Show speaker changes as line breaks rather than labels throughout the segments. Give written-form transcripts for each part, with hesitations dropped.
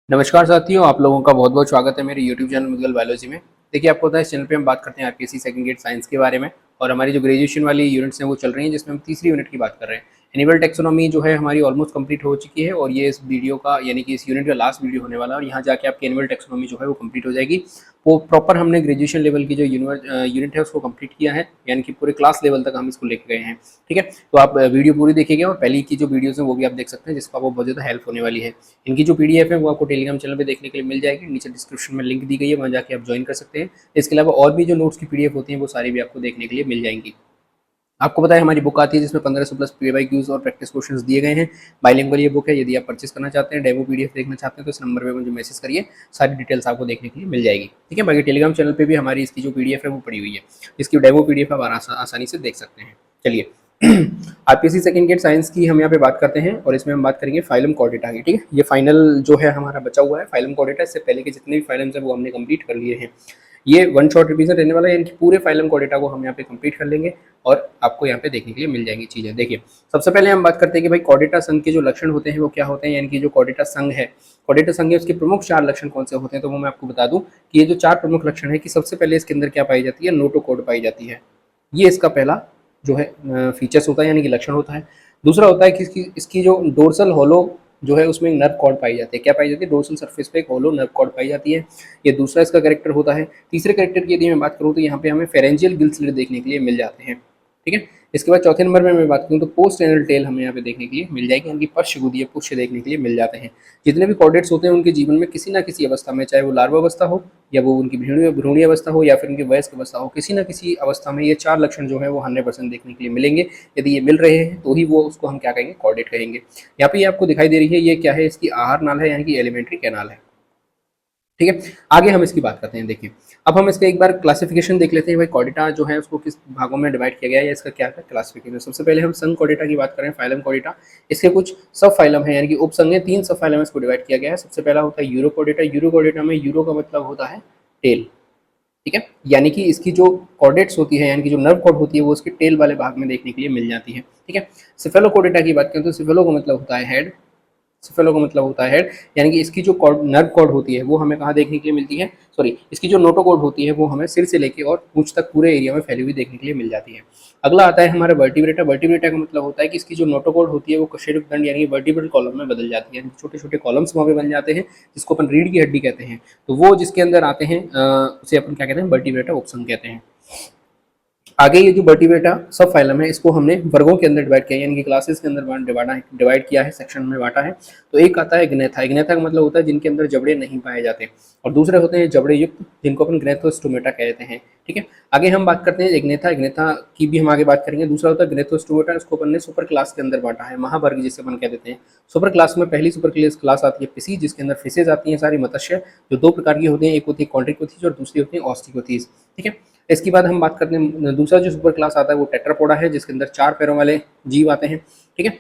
नमस्कार साथियों, आप लोगों का बहुत बहुत स्वागत है मेरे YouTube चैनल मुगल बायोलॉजी में। देखिए, आपको पता है इस चैनल पे हम बात करते हैं आरपीएससी सेकंड ग्रेड साइंस के बारे में। और हमारी जो ग्रेजुएशन वाली यूनिट्स हैं वो चल रही हैं, जिसमें हम तीसरी यूनिट की बात कर रहे हैं। एनिमल टेक्सोनॉमी जो है हमारी ऑलमोस्ट कंप्लीट हो चुकी है, और ये इस वीडियो का यानी कि इस यूनिट का लास्ट वीडियो होने वाला है। और यहाँ जाके आपकी एनिमल टेक्सोनॉमी जो है वो कंप्लीट हो जाएगी। वो प्रॉपर हमने ग्रेजुएशन लेवल की जो यूनिट है उसको कंप्लीट किया है, यानी कि पूरे क्लास लेवल तक हम इसको लेके गए हैं। ठीक है, तो आप वीडियो पूरी देखिएगा, और पहले की जो वीडियोस हैं वो भी आप देख सकते हैं, जिसका वो बहुत ज़्यादा हेल्प होने वाली है। इनकी जो पीडीएफ है वो आपको टेलीग्राम चैनल पे देखने के लिए मिल जाएगी, नीचे डिस्क्रिप्शन में लिंक दी गई है, वहाँ जाके आप ज्वाइन कर सकते हैं। इसके अलावा और भी जो नोट्स की पीडीएफ होती हैं वो सारी भी आपको देखने के लिए मिल जाएंगी। आपको पता है हमारी बुक आती है जिसमें 1500 प्लस पीवाईक्यूज और प्रैक्टिस क्वेश्चंस दिए गए हैं। बाइलिंगुअल ये बुक है, यदि आप परचेस करना चाहते हैं, डेमो पीडीएफ देखना चाहते हैं, तो इस नंबर पे मुझे मैसेज करिए, सारी डिटेल्स आपको देखने के लिए मिल जाएगी। ठीक है, बाकी टेलीग्राम चैनल पे भी हमारी इसकी जो पीडीएफ है वो पड़ी हुई है, इसकी डेमो पीडीएफ आप आसानी से देख सकते हैं। चलिए, आरपीएससी सेकंड ग्रेड साइंस की हम यहाँ पे बात करते हैं, और इसमें हम बात करेंगे फाइलम कॉर्डेटा की। ठीक है, ये फाइनल जो है हमारा बचा हुआ है फाइलम कॉर्डेटा। इससे पहले के जितने भी फाइलम्स हैं वो हमने कंप्लीट कर लिए हैं। ये वन शॉट रिवीजन रहने वाला है, यानी कि पूरे फाइलम कॉर्डेटा को हम यहाँ पे कंप्लीट कर लेंगे, और आपको यहाँ पे देखने के लिए मिल जाएंगी चीज़ें। देखिए, सबसे पहले हम बात करते हैं कि भाई कॉर्डेटा संघ के जो लक्षण होते हैं वो क्या होते हैं, यानी कि जो कॉर्डेटा संघ है, कॉर्डेटा संघ है उसके प्रमुख 4 लक्षण कौन से होते हैं। तो वो मैं आपको बता दूं कि ये जो 4 प्रमुख लक्षण है, कि सबसे पहले इसके अंदर क्या पाई जाती है, नोटोकॉर्ड पाई जाती है। ये इसका पहला जो है फीचर्स होता है, यानी कि लक्षण होता है। दूसरा होता है कि इसकी जो डोर्सल होलो जो है उसमें एक नर्व कॉर्ड पाई जाती है। क्या पाई जाती है, डोर्सल सरफेस पे एक होलो नर्व कॉर्ड पाई जाती है। ये दूसरा इसका कैरेक्टर होता है। तीसरे कैरेक्टर की यदि मैं बात करूँ तो यहाँ पे हमें फेरेंजियल गिल स्लिट देखने के लिए मिल जाते हैं। ठीक है, इसके बाद चौथे नंबर में मैं बात करूँ तो पोस्ट एनल टेल हमें यहाँ पे देखने के लिए मिल जाएगी, यानी कि पश्चगुदीय पुच्छ देखने के लिए मिल जाते हैं। जितने भी कॉर्डेट्स होते हैं उनके जीवन में किसी ना किसी अवस्था में, चाहे वो लार्वा अवस्था हो, या वो उनकी भ्रूणीय अवस्था हो, या फिर उनकी वयस्क अवस्था हो, किसी ना किसी अवस्था में ये 4 लक्षण जो है वो 100% देखने के लिए मिलेंगे। यदि ये मिल रहे हैं तो ही वो उसको हम क्या कहेंगे, कॉर्डेट कहेंगे। यहाँ पे ये आपको दिखाई दे रही है, ये क्या है, इसकी आहार नाल है, यानी कि एलिमेंट्री कैनाल है। ठीक है, आगे हम इसकी बात करते हैं। देखिए, अब हम इसका एक बार क्लासिफिकेशन देख लेते हैं, भाई कॉर्डेटा जो है उसको किस भागों में डिवाइड किया गया है, या इसका क्या है क्लासिफिकेशन। सबसे पहले हम संघ कॉर्डेटा की बात करें, फाइलम कॉर्डेटा। इसके कुछ सब फाइलम है, यानी कि उपसंघ है, 3 सब फाइलम इसको डिवाइड किया गया है। सबसे पहला होता है यूरोकॉर्डेटा। यूरोकॉर्डेटा में यूरो का मतलब होता है टेल। ठीक है, यानी कि इसकी जो कॉर्डेट्स होती है, यानी कि जो नर्व कॉर्ड होती है, वो उसके टेल वाले भाग में देखने के लिए मिल जाती है। ठीक है, सिफेलोकॉर्डेटा की बात करें तो सिफेलो का मतलब होता है हेड। सिफेलो का मतलब होता है हेड, यानी कि इसकी जो कॉर्ड नर्व कॉर्ड होती है वो हमें कहाँ देखने के लिए मिलती है, सॉरी, इसकी जो नोटोकॉर्ड होती है वो हमें सिर से लेके और पूंछ तक पूरे एरिया में फैली हुई देखने के लिए मिल जाती है। अगला आता है हमारा वर्टिब्रेटा। वर्टिब्रेटा का मतलब होता है कि इसकी जो नोटोकॉर्ड होती है वो कशेरुक दंड यानी वर्टिब्रल कॉलम में बदल जाती है, छोटे छोटे कॉलम्स वहाँ पे बन जाते हैं, जिसको अपन रीढ़ की हड्डी कहते हैं। तो वो जिसके अंदर आते हैं उसे अपन क्या कहते हैं, वर्टिब्रेटा उपसंघ कहते हैं। आगे ये जो वर्टिब्रेटा सब फाइलम है, इसको हमने वर्गों के अंदर डिवाइड किया है, यानी कि क्लासेस के अंदर डिवाइड किया है, सेक्शन में बांटा है। तो एक आता है ग्नेथा। ग्नेथा का मतलब होता है जिनके अंदर जबड़े नहीं पाए जाते, और दूसरे होते हैं जबड़े युक्त, जिनको अपन ग्नेथोस्टोमेटा कहते हैं। ठीक है, आगे हम बात करते हैं इग्नेथा। इग्नेथा की भी हम आगे बात करेंगे। दूसरा होता है ग्नेथोस्टोमेटा, इसको अपन ने सुपर क्लास के अंदर बांटा है, महावर्ग जिसे अपन कह देते हैं। सुपर क्लास में पहली सुपर क्लास आती है पिसी, जिसके अंदर फिशेज आती हैं सारी मत्स्य, जो 2 प्रकार की होती हैं, एक होती है कॉन्ट्रिकोथीज और दूसरी होती है ऑस्टिकोथीज। ठीक है, इसके बाद हम बात करते हैं दूसरा जो सुपर क्लास आता है वो टेट्रापोडा है, जिसके अंदर 4 पैरों वाले जीव आते हैं। ठीक है,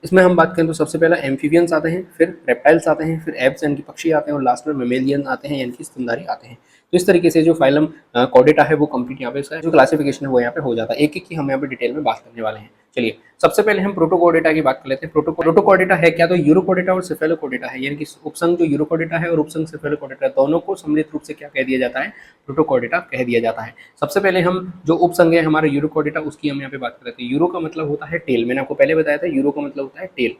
इसमें हम बात करें तो सबसे पहला एम्फीबियंस आते हैं, फिर रेप्टाइल्स आते हैं, फिर एब्स यानी कि पक्षी आते हैं, और लास्ट में मेमेलियन आते हैं, यानी कि स्तनधारी आते हैं। तो इस तरीके से जो फाइलम कॉर्डेटा है वो कंप्लीट यहाँ पे इसका जो क्लासिफिकेशन है वो यहाँ पे हो जाता है। एक एक की हम यहाँ पे डिटेल में बात करने वाले हैं। चलिए, सबसे पहले हम प्रोटोकॉर्डेटा की बात कर लेते हैं। प्रोटोकॉर्डेटा है क्या, तो यूरोकॉर्डेटा और सिफेलोकॉर्डेटा है, यानी कि उपसंघ जो यूरोकॉर्डेटा है और उपसंघ सिफेलोकॉर्डेटा, दोनों को सम्मिलित रूप से क्या कह दिया जाता है, प्रोटोकॉर्डेटा कह दिया जाता है। सबसे पहले हम जो उपसंघ है हमारा यूरोकॉर्डेटा, उसकी हम यहाँ पे बात कर लेते हैं। यूरो का मतलब होता है टेल, मैंने आपको पहले बताया था, यूरो का मतलब होता है टेल।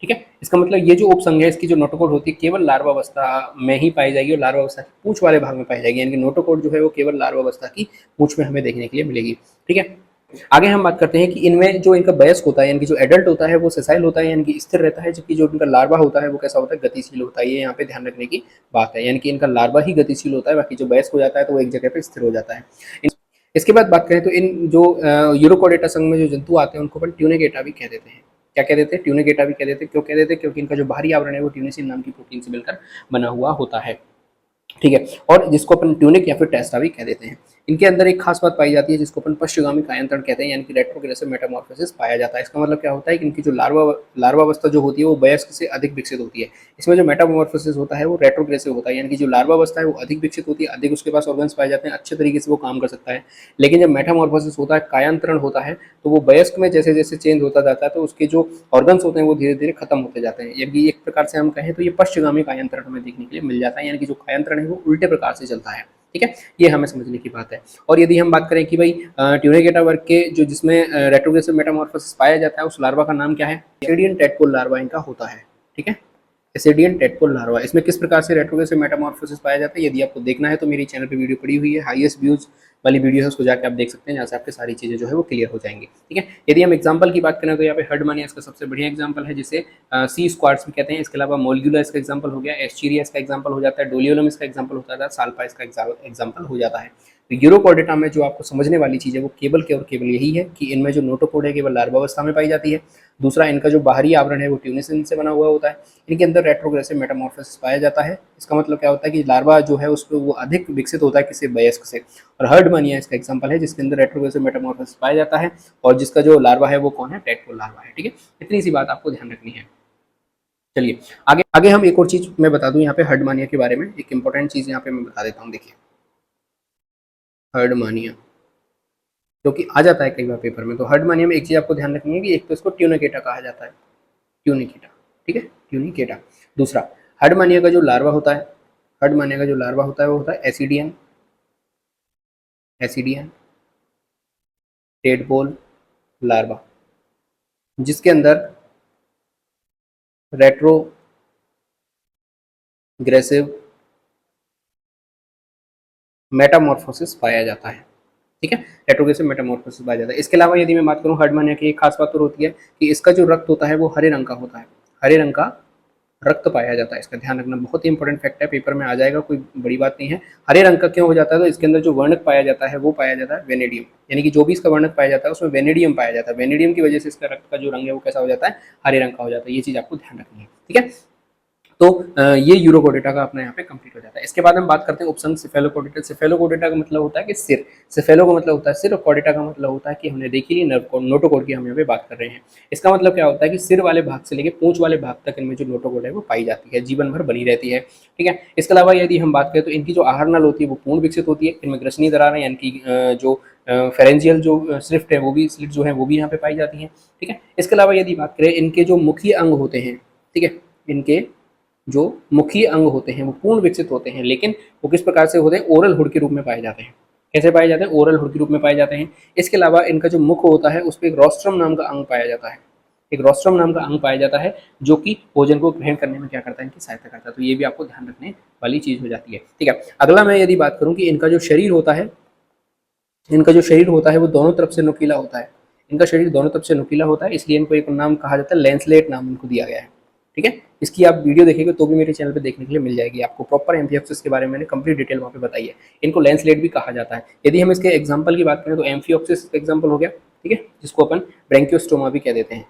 ठीक है, इसका मतलब ये जो उपसंघ है इसकी जो नोटोकॉर्ड होती है केवल लार्वा अवस्था में ही पाई जाएगी, और लार्वा अवस्था की पूंछ वाले भाग में पाई जाएगी, यानी कि नोटोकॉर्ड जो है वो केवल लार्वा अवस्था की पूंछ में हमें देखने के लिए मिलेगी। ठीक है, आगे हम बात करते हैं कि इनमें जो इनका वयस्क होता है, यानी कि जो एडल्ट होता है वो सेसाइल होता है, यानी कि स्थिर रहता है, जबकि जो इनका लार्वा होता है वो कैसा होता है, गतिशील होता है। ये यहाँ पे ध्यान रखने की बात है, यानी कि इनका लार्वा ही गतिशील होता है, बाकी जो वयस्क हो जाता है तो वो एक जगह पे स्थिर हो जाता है। इसके बाद बात करें तो इन जो यूरोकॉर्डेटा संघ में जो जंतु आते हैं उनको अपन ट्यूनिकेटा भी कह देते हैं। क्या कह देते हैं, ट्यूनिकेटा भी कह देते हैं। क्यों कह देते हैं, क्योंकि इनका जो बाहरी आवरण है वो ट्यूनिसिन नाम की प्रोटीन से मिलकर बना हुआ होता है। ठीक है, और जिसको अपन ट्यूनिक या फिर टेस्टा भी कह देते हैं। इनके अंदर एक खास बात पाई जाती है जिसको अपन पश्चगामी कायांतरण कहते हैं, यानी कि रेट्रोग्रेसिव मेटामॉर्फोसिस पाया जाता है। इसका मतलब क्या होता है कि इनकी जो लार्वावस्था जो होती है वो वयस्क से अधिक विकसित होती है। इसमें जो मेटामॉर्फोसिस होता है वो रेट्रोग्रेसिव होता है, यानी कि जो लार्वावस्था है वो अधिक विकसित होती है, अधिक उसके पास ऑर्गन्स पाए जाते हैं, अच्छे तरीके से वो काम कर सकता है। लेकिन जब मेटामॉर्फोसिस होता है, कायांतरण होता है, तो वो वयस्क में जैसे जैसे चेंज होता जाता है तो उसके जो ऑर्गन्स होते हैं वो धीरे धीरे खत्म होते जाते हैं। यदि एक प्रकार से हम कहें तो ये पश्चगामी कायांतरण हमें देखने के लिए मिल जाता है, यानी कि जो कायांतरण है वो उल्टे प्रकार से चलता है। ठीक है, ये हमें समझने की बात है। और यदि हम बात करें कि भाई ट्यूनिकेटा वर्ग के जो जिसमें रेट्रोग्रेसिव मेटामॉर्फोसिस पाया जाता है उस लार्वा का नाम क्या है? एसिडियन टेडपोल लार्वा इनका होता है। ठीक है, एसिडियन टेडपोल लार्वा। इसमें किस प्रकार से रेट्रोग्रेसिव मेटामॉर्फोसिस पाया जाता है, यदि आपको देखना है तो मेरी चैनल पे वीडियो पड़ी हुई है, हाईएस्ट व्यूज वाली वीडियो है, उसको जाकर आप देख सकते हैं, जहाँ से आपकी सारी चीजें जो है वो क्लियर हो जाएंगी। ठीक है, यदि हम एग्जांपल की बात करें तो यहाँ पे हर्डमानिया इसका सबसे बढ़िया एग्जांपल है, जिसे सी स्क्वाड्स भी कहते हैं। इसके अलावा मोलग्यूला इसका एग्जांपल हो गया, एस्चीरिया इसका एग्जांपल हो जाता है, डोलियोलम इसका एग्जांपल होता है, साल्पा इसका एग्जांपल हो जाता है। तो यूरोकॉर्डेटा में जो आपको समझने वाली चीज है वो केवल के और केवल यही है कि इनमें जो नोटोकोड है केवल लार्वावस्था में पाई जाती है। दूसरा, इनका जो बाहरी आवरण है वो ट्यूनिसिन से बना हुआ होता है। इनके अंदर रेट्रोग्रेसिव मेटामॉर्फोसिस पाया जाता है। इसका मतलब क्या होता है कि लार्वा जो है उसको वो अधिक विकसित होता है किसी वयस्क से। और हर्डमानिया इसका एग्जांपल है जिसके अंदर रेट्रोग्रेसिव मेटामॉर्फोसिस पाया जाता है, और जिसका जो लार्वा है वो कौन है? टेडपोल लार्वा है। ठीक है, इतनी सी बात आपको ध्यान रखनी है। चलिए आगे आगे हम एक और चीज मैं बता दूं यहाँ पे हर्डमानिया के बारे में, एक इंपॉर्टेंट चीज यहाँ पे मैं बता देता हूँ। देखिए हर्डमानिया क्योंकि आ जाता है कई बार पेपर में, तो हर्डमानिया में एक चीज आपको ध्यान रखनी है कि एक तो इसको ट्यूनिकेटा कहा जाता है, ट्यूनिकेटा। ठीक है, ट्यूनिकेटा। दूसरा, हर्डमानिया का जो लार्वा होता है, हर्डमानिया का जो लार्वा होता है वो होता है एसिडियन, एसिडियन टेडपोल लार्वा, जिसके अंदर रेट्रोग्रेसिव मेटामॉर्फोसिस पाया जाता है। ठीक है, रेट्रोग्रेसिव मेटामॉर्फोसिस पाया जाता है। इसके अलावा यदि मैं बात करूं हर्डमानिया की, एक खास बात और होती है कि इसका जो रक्त होता है वो हरे रंग का होता है, हरे रंग का रक्त पाया जाता है। इसका ध्यान रखना, बहुत ही इंपॉर्टेंट फैक्ट है, पेपर में आ जाएगा, कोई बड़ी बात नहीं है। हरे रंग का क्यों हो जाता है? तो इसके अंदर जो वर्णक पाया जाता है वो पाया जाता है वेनेडियम, यानी कि जो भी इसका वर्णक पाया जाता है उसमें वेनेडियम पाया जाता है। वेनेडियम की वजह से इसका रक्त का जो रंग है वो कैसा हो जाता है? हरे रंग का हो जाता है। ये चीज आपको ध्यान रखनी है। ठीक है, तो ये यूरोकोडेटा का अपना यहाँ पे कंप्लीट हो जाता है। इसके बाद हम बात करते हैं उपसंघ सिफेलोकोडेटा। सिफेलोकोडेटा का मतलब होता है कि सिर, सिफेलो का मतलब होता है सिर, और कोडेटा का मतलब होता है कि हमने देखी नहीं नोटोकोड की हम यहाँ पे बात कर रहे हैं। इसका मतलब क्या होता है कि सिर वाले भाग से लेकर पूंछ वाले भाग तक इनमें जो नोटोकोड है वो पाई जाती है, जीवन भर बनी रहती है। ठीक है, इसके अलावा यदि हम बात करें तो इनकी जो आहार नल होती है वो पूर्ण विकसित होती है। इनमें ग्रसनी दरारें यानी कि जो फेरेंजियल जो स्लिट है वो भी स्लिट जो है वो भी यहाँ पे पाई जाती है। ठीक है, इसके अलावा यदि बात करें इनके जो मुखीय अंग होते हैं, ठीक है, इनके जो मुखीय अंग होते हैं वो पूर्ण विकसित होते हैं, लेकिन वो किस प्रकार से होते हैं? ओरल हुड के रूप में पाए जाते हैं। कैसे पाए जाते हैं? ओरल हुड के रूप में पाए जाते हैं। इसके अलावा इनका जो मुख होता है उस पर एक रोस्ट्रम नाम का अंग पाया जाता है, एक रोस्ट्रम नाम का अंग पाया जाता है जो कि भोजन को ग्रहण करने में क्या करता है? इनकी सहायता करता है। तो ये भी आपको ध्यान रखने वाली चीज हो जाती है। ठीक है, अगला मैं यदि बात करूं कि इनका जो शरीर होता है, इनका जो शरीर होता है वो दोनों तरफ से नुकीला होता है। इनका शरीर दोनों तरफ से नुकीला होता है, इसलिए इनको एक नाम कहा जाता है, लेंसलेट नाम इनको दिया गया है। ठीक है, इसकी आप वीडियो देखेंगे तो भी मेरे चैनल पे देखने के लिए मिल जाएगी आपको। प्रॉपर एम्फियोक्सिस के बारे में मैंने कंप्लीट डिटेल वहाँ पे बताई है। इनको लेंसलेट भी कहा जाता है। यदि हम इसके एग्जाम्पल की बात करें तो एम्फियोक्सिस एग्जाम्पल हो गया, ठीक है, जिसको अपन ब्रेंकियोस्टोमा भी कह देते हैं।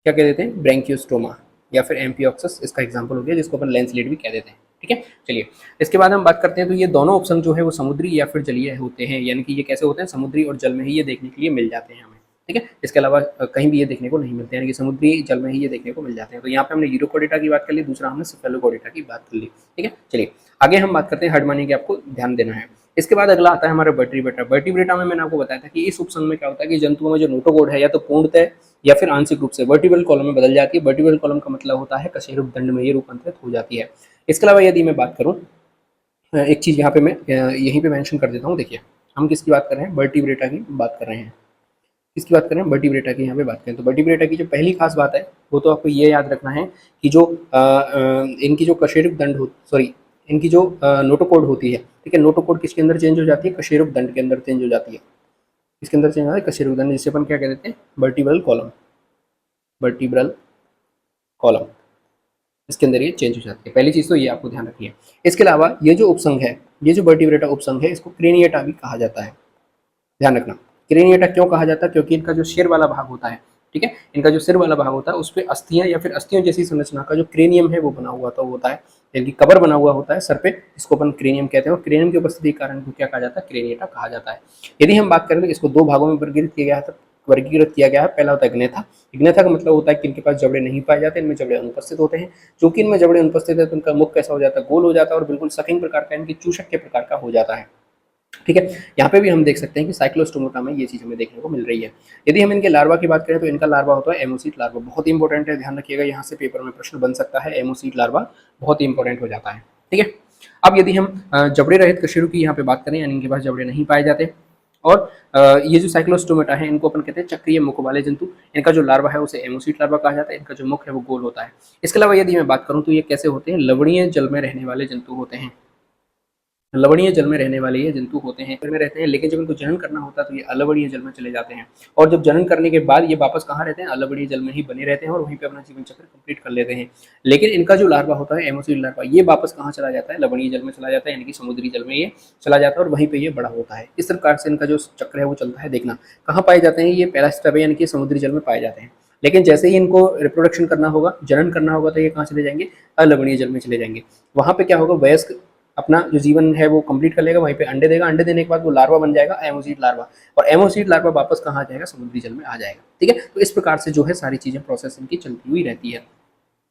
क्या कह देते हैं? ब्रेंकियोस्टोमा या फिर एम्फियोक्सिस इसका एग्जाम्पल हो गया, जिसको अपन लेंसलेट भी कह देते हैं। ठीक है, चलिए इसके बाद हम बात करते हैं तो ये दोनों ऑप्शन जो है वो समुद्री या फिर जलीय होते हैं, यानी कि ये कैसे होते हैं? समुद्री और जल में ही ये देखने के लिए मिल जाते हैं हमें। ठीक है, इसके अलावा कहीं भी ये देखने को नहीं मिलते हैं, यानी कि समुद्री जल में ही ये देखने को मिल जाते हैं। तो यहाँ पे हमने यूरोकोडेटा की बात कर ली, दूसरा हमने सिफेलोकोडेटा की बात कर ली। ठीक है, चलिए आगे हम बात करते हैं हर्डमानिया की, आपको ध्यान देना है। इसके बाद अगला आता है हमारा वर्टिब्रेटा। वर्टिब्रेटा में मैंने आपको बताया था कि इस उपसंघ में क्या होता है कि जंतुओं में जो नोटोकोड है या तो पूर्णतः या फिर आंशिक रूप से वर्टिब्रल कॉलम में बदल जाती है। वर्टिब्रल कॉलम का मतलब होता है कशेरुक दंड में ये रूपांतरित हो जाती है। इसके अलावा यदि मैं बात करूं, एक चीज यहाँ पे मैं यहीं पे मेंशन कर देता हूँ। देखिए हम किसकी बात कर रहे हैं? वर्टिब्रेटा की बात कर रहे हैं। किसकी बात कर रहे हैं? वर्टिब्रेटा की यहाँ पे बात करें तो वर्टिब्रेटा की जो पहली खास बात है वो तो आपको ये याद रखना है कि जो इनकी जो कशेरुक दंड हो, सॉरी, इनकी जो नोटोकोड होती है, ठीक है, नोटोकोड किसके अंदर चेंज हो जाती है? कशेरुक दंड के अंदर चेंज हो जाती है। इसके अंदर चेंज होता है कशेरुक दंड, जिसे अपन क्या कह देते हैं? वर्टिब्रल कॉलम, वर्टिब्रल कॉलम, इसके अंदर ये चेंज हो जाती है। पहली चीज तो ये आपको ध्यान रखनी है। इसके अलावा ये जो उपसंघ है, ये जो वर्टिब्रेटा उपसंघ है, इसको क्रेनिएटा भी कहा जाता है। ध्यान रखना, क्रेनिएटा क्यों कहा जाता है? क्योंकि इनका जो सिर वाला भाग होता है, ठीक है। इनका जो सिर वाला भाग होता है उस पे अस्थियां या फिर अस्थियों जैसी संरचना का जो क्रेनियम है वो बना हुआ होता है, यानी कवर बना हुआ होता है सर पे, इसको अपन क्रेनियम कहते हैं। और क्रेनियम की उपस्थिति के कारण को क्या कहा जाता है, क्रेनिएटा कहा जाता है। यदि हम बात करें तो इसको दो भागों में वर्गीकृत किया गया है। पहला होता है ग्नेथा। ग्नेथा का मतलब होता है कि इनके पास जबड़े नहीं पाए जाते, इनमें जबड़े अनुपस्थित होते हैं। चूंकि इनमें जबड़े अनुपस्थित है तो इनका मुख कैसा हो जाता है, गोल हो जाता है और बिल्कुल सकिंग प्रकार का, इनकी चूषक के प्रकार का हो जाता है। ठीक है। यहाँ पे भी हम देख सकते हैं कि साइक्लोस्टोमोटा में ये चीज हमें देखने को मिल रही है। यदि हम इनके लार्वा की बात करें तो इनका लार्वा होता है एमोसीट लार्वा। बहुत ही इंपॉर्टेंट है, ध्यान रखिएगा, यहाँ से पेपर में प्रश्न बन सकता है। एमोसीट लार्वा बहुत ही इंपॉर्टेंट हो जाता है। ठीक है। अब यदि हम जबड़े रहित कशेरुकी की यहाँ पे बात करें, यानी इनके पास जबड़े नहीं पाए जाते, और ये जो साइक्लोस्टोमेटा है इनको अपन कहते हैं चक्रीय मुख वाले जंतु। इनका जो लार्वा है उसे एमोसीट लार्वा कहा जाता है। इनका जो मुख है वो गोल होता है। इसके अलावा यदि मैं बात करूं तो ये कैसे होते हैं, लवणीय जल में रहने वाले जंतु होते हैं। लवणीय जल में रहने वाले ये जंतु होते हैं, में रहते हैं, लेकिन जब इनको जनन करना होता है तो ये अलवणीय जल में चले जाते हैं। और जब जनन करने के बाद ये वापस कहाँ रहते हैं, अलवणीय जल में ही बने रहते हैं और वहीं पे अपना जीवन चक्र कंप्लीट कर लेते हैं। लेकिन इनका जो लार्वा होता है एमोसील लार्वा, ये वापस कहाँ चला जाता है, लवणीय जल में चला जाता है, यानी कि समुद्री जल में ये चला जाता है और वहीं पे ये बड़ा होता है। इस प्रकार से इनका जो चक्र है वो चलता है। देखना कहाँ पाए जाते हैं, ये पहला स्टेप है, यानी कि समुद्री जल में पाए जाते हैं। लेकिन जैसे ही इनको रिप्रोडक्शन करना होगा, जनन करना होगा, तो ये कहाँ चले जाएंगे, अलवणीय जल में चले जाएंगे। वहां पे क्या होगा, वयस्क अपना जो जीवन है वो कंप्लीट कर लेगा, वहीं पे अंडे देगा। अंडे देने के बाद वो लार्वा बन जाएगा, एमोसीट लार्वा, और एमोसीट लार्वा वापस कहाँ आ जाएगा, समुद्री जल में आ जाएगा। ठीक है। तो इस प्रकार से जो है सारी चीजें प्रोसेस इनकी चलती हुई रहती है।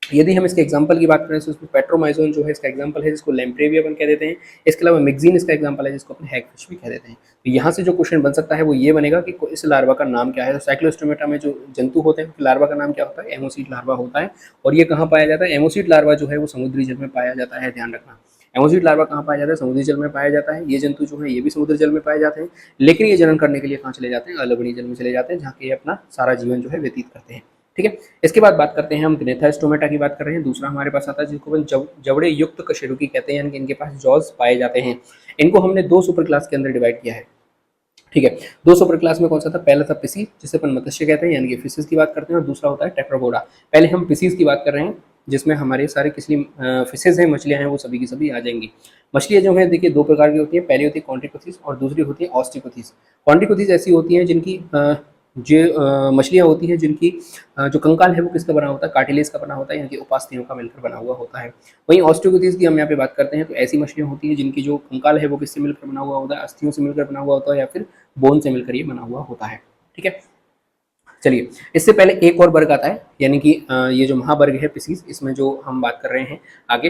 यदि हम इसके एग्जांपल की बात करें तो इसमें पेट्रोमाइजोन जो है इसका एग्जांपल है, जिसको लैम्प्रे भी अपन कह देते हैं। इसके अलावा मिक्सिन इसका एग्जांपल है, जिसको अपन हैगफिश भी कह देते हैं। तो यहाँ से जो क्वेश्चन बन सकता है वो ये बनेगा कि इस लार्वा का नाम क्या है। तो साइक्लोस्टोमेटा में जो जंतु होते हैं लार्वा का नाम क्या होता है, एमोसीट लार्वा होता है। और ये कहाँ पाया जाता है, एमोसीट लार्वा जो है वो समुद्री जल में पाया जाता है, ध्यान रखना। एमोसीट लार्वा कहाँ पाया जाता है, समुद्री जल में पाया जाता है। ये जंतु जो है ये भी समुद्री जल में पाए जाते हैं, लेकिन ये जनन करने के लिए कहाँ चले जाते हैं, अलवणीय जल में चले जाते हैं, जहाँ के ये अपना सारा जीवन जो है व्यतीत करते हैं। ठीक है। इसके बाद बात करते हैं हम ग्नेथा स्टोमेटा की बात कर रहे हैं। दूसरा हमारे पास आता है जिसको अपन जबड़े युक्त कशेरुकी कहते हैं, यानी कि इनके पास जॉज पाए जाते हैं। इनको हमने दो सुपर क्लास के अंदर डिवाइड किया है। ठीक है। दो सुपर क्लास में कौन सा था, पहला था पिसीज, जिसे अपन मत्स्य कहते हैं, यानी कि फिशेस की बात करते हैं, और दूसरा होता है टेट्रापोडा। पहले हम पिसीज की बात कर रहे हैं, जिसमें हमारे सारे किसी फिशेज हैं, मछलियां हैं, वो सभी की सभी आ जाएंगी। मछलियां जो है देखिए दो प्रकार की होती है, पहली होती है कॉन्ट्रिकोथिस और दूसरी होती है ऑस्टिकोथिस। कॉन्ट्रिकोथिस ऐसी होती हैं जिनकी जो मछलियां होती हैं जिनकी जो कंकाल है वो किसका बना होता है, कार्टिलेज का बना होता है, यानी कि उपास्थियों का मिलकर बना हुआ होता है। वहीं ऑस्टियोकोथिस की हम यहाँ पे बात करते हैं तो ऐसी मछलियां होती हैं जिनकी जो कंकाल है वो किससे मिलकर बना हुआ होता है, अस्थियों से मिलकर बना हुआ होता है, या फिर बोन से मिलकर ये बना हुआ होता है। ठीक है। चलिए, इससे पहले एक और वर्ग आता है, यानी कि ये जो महावर्ग है पिसीज, इसमें जो हम बात कर रहे हैं आगे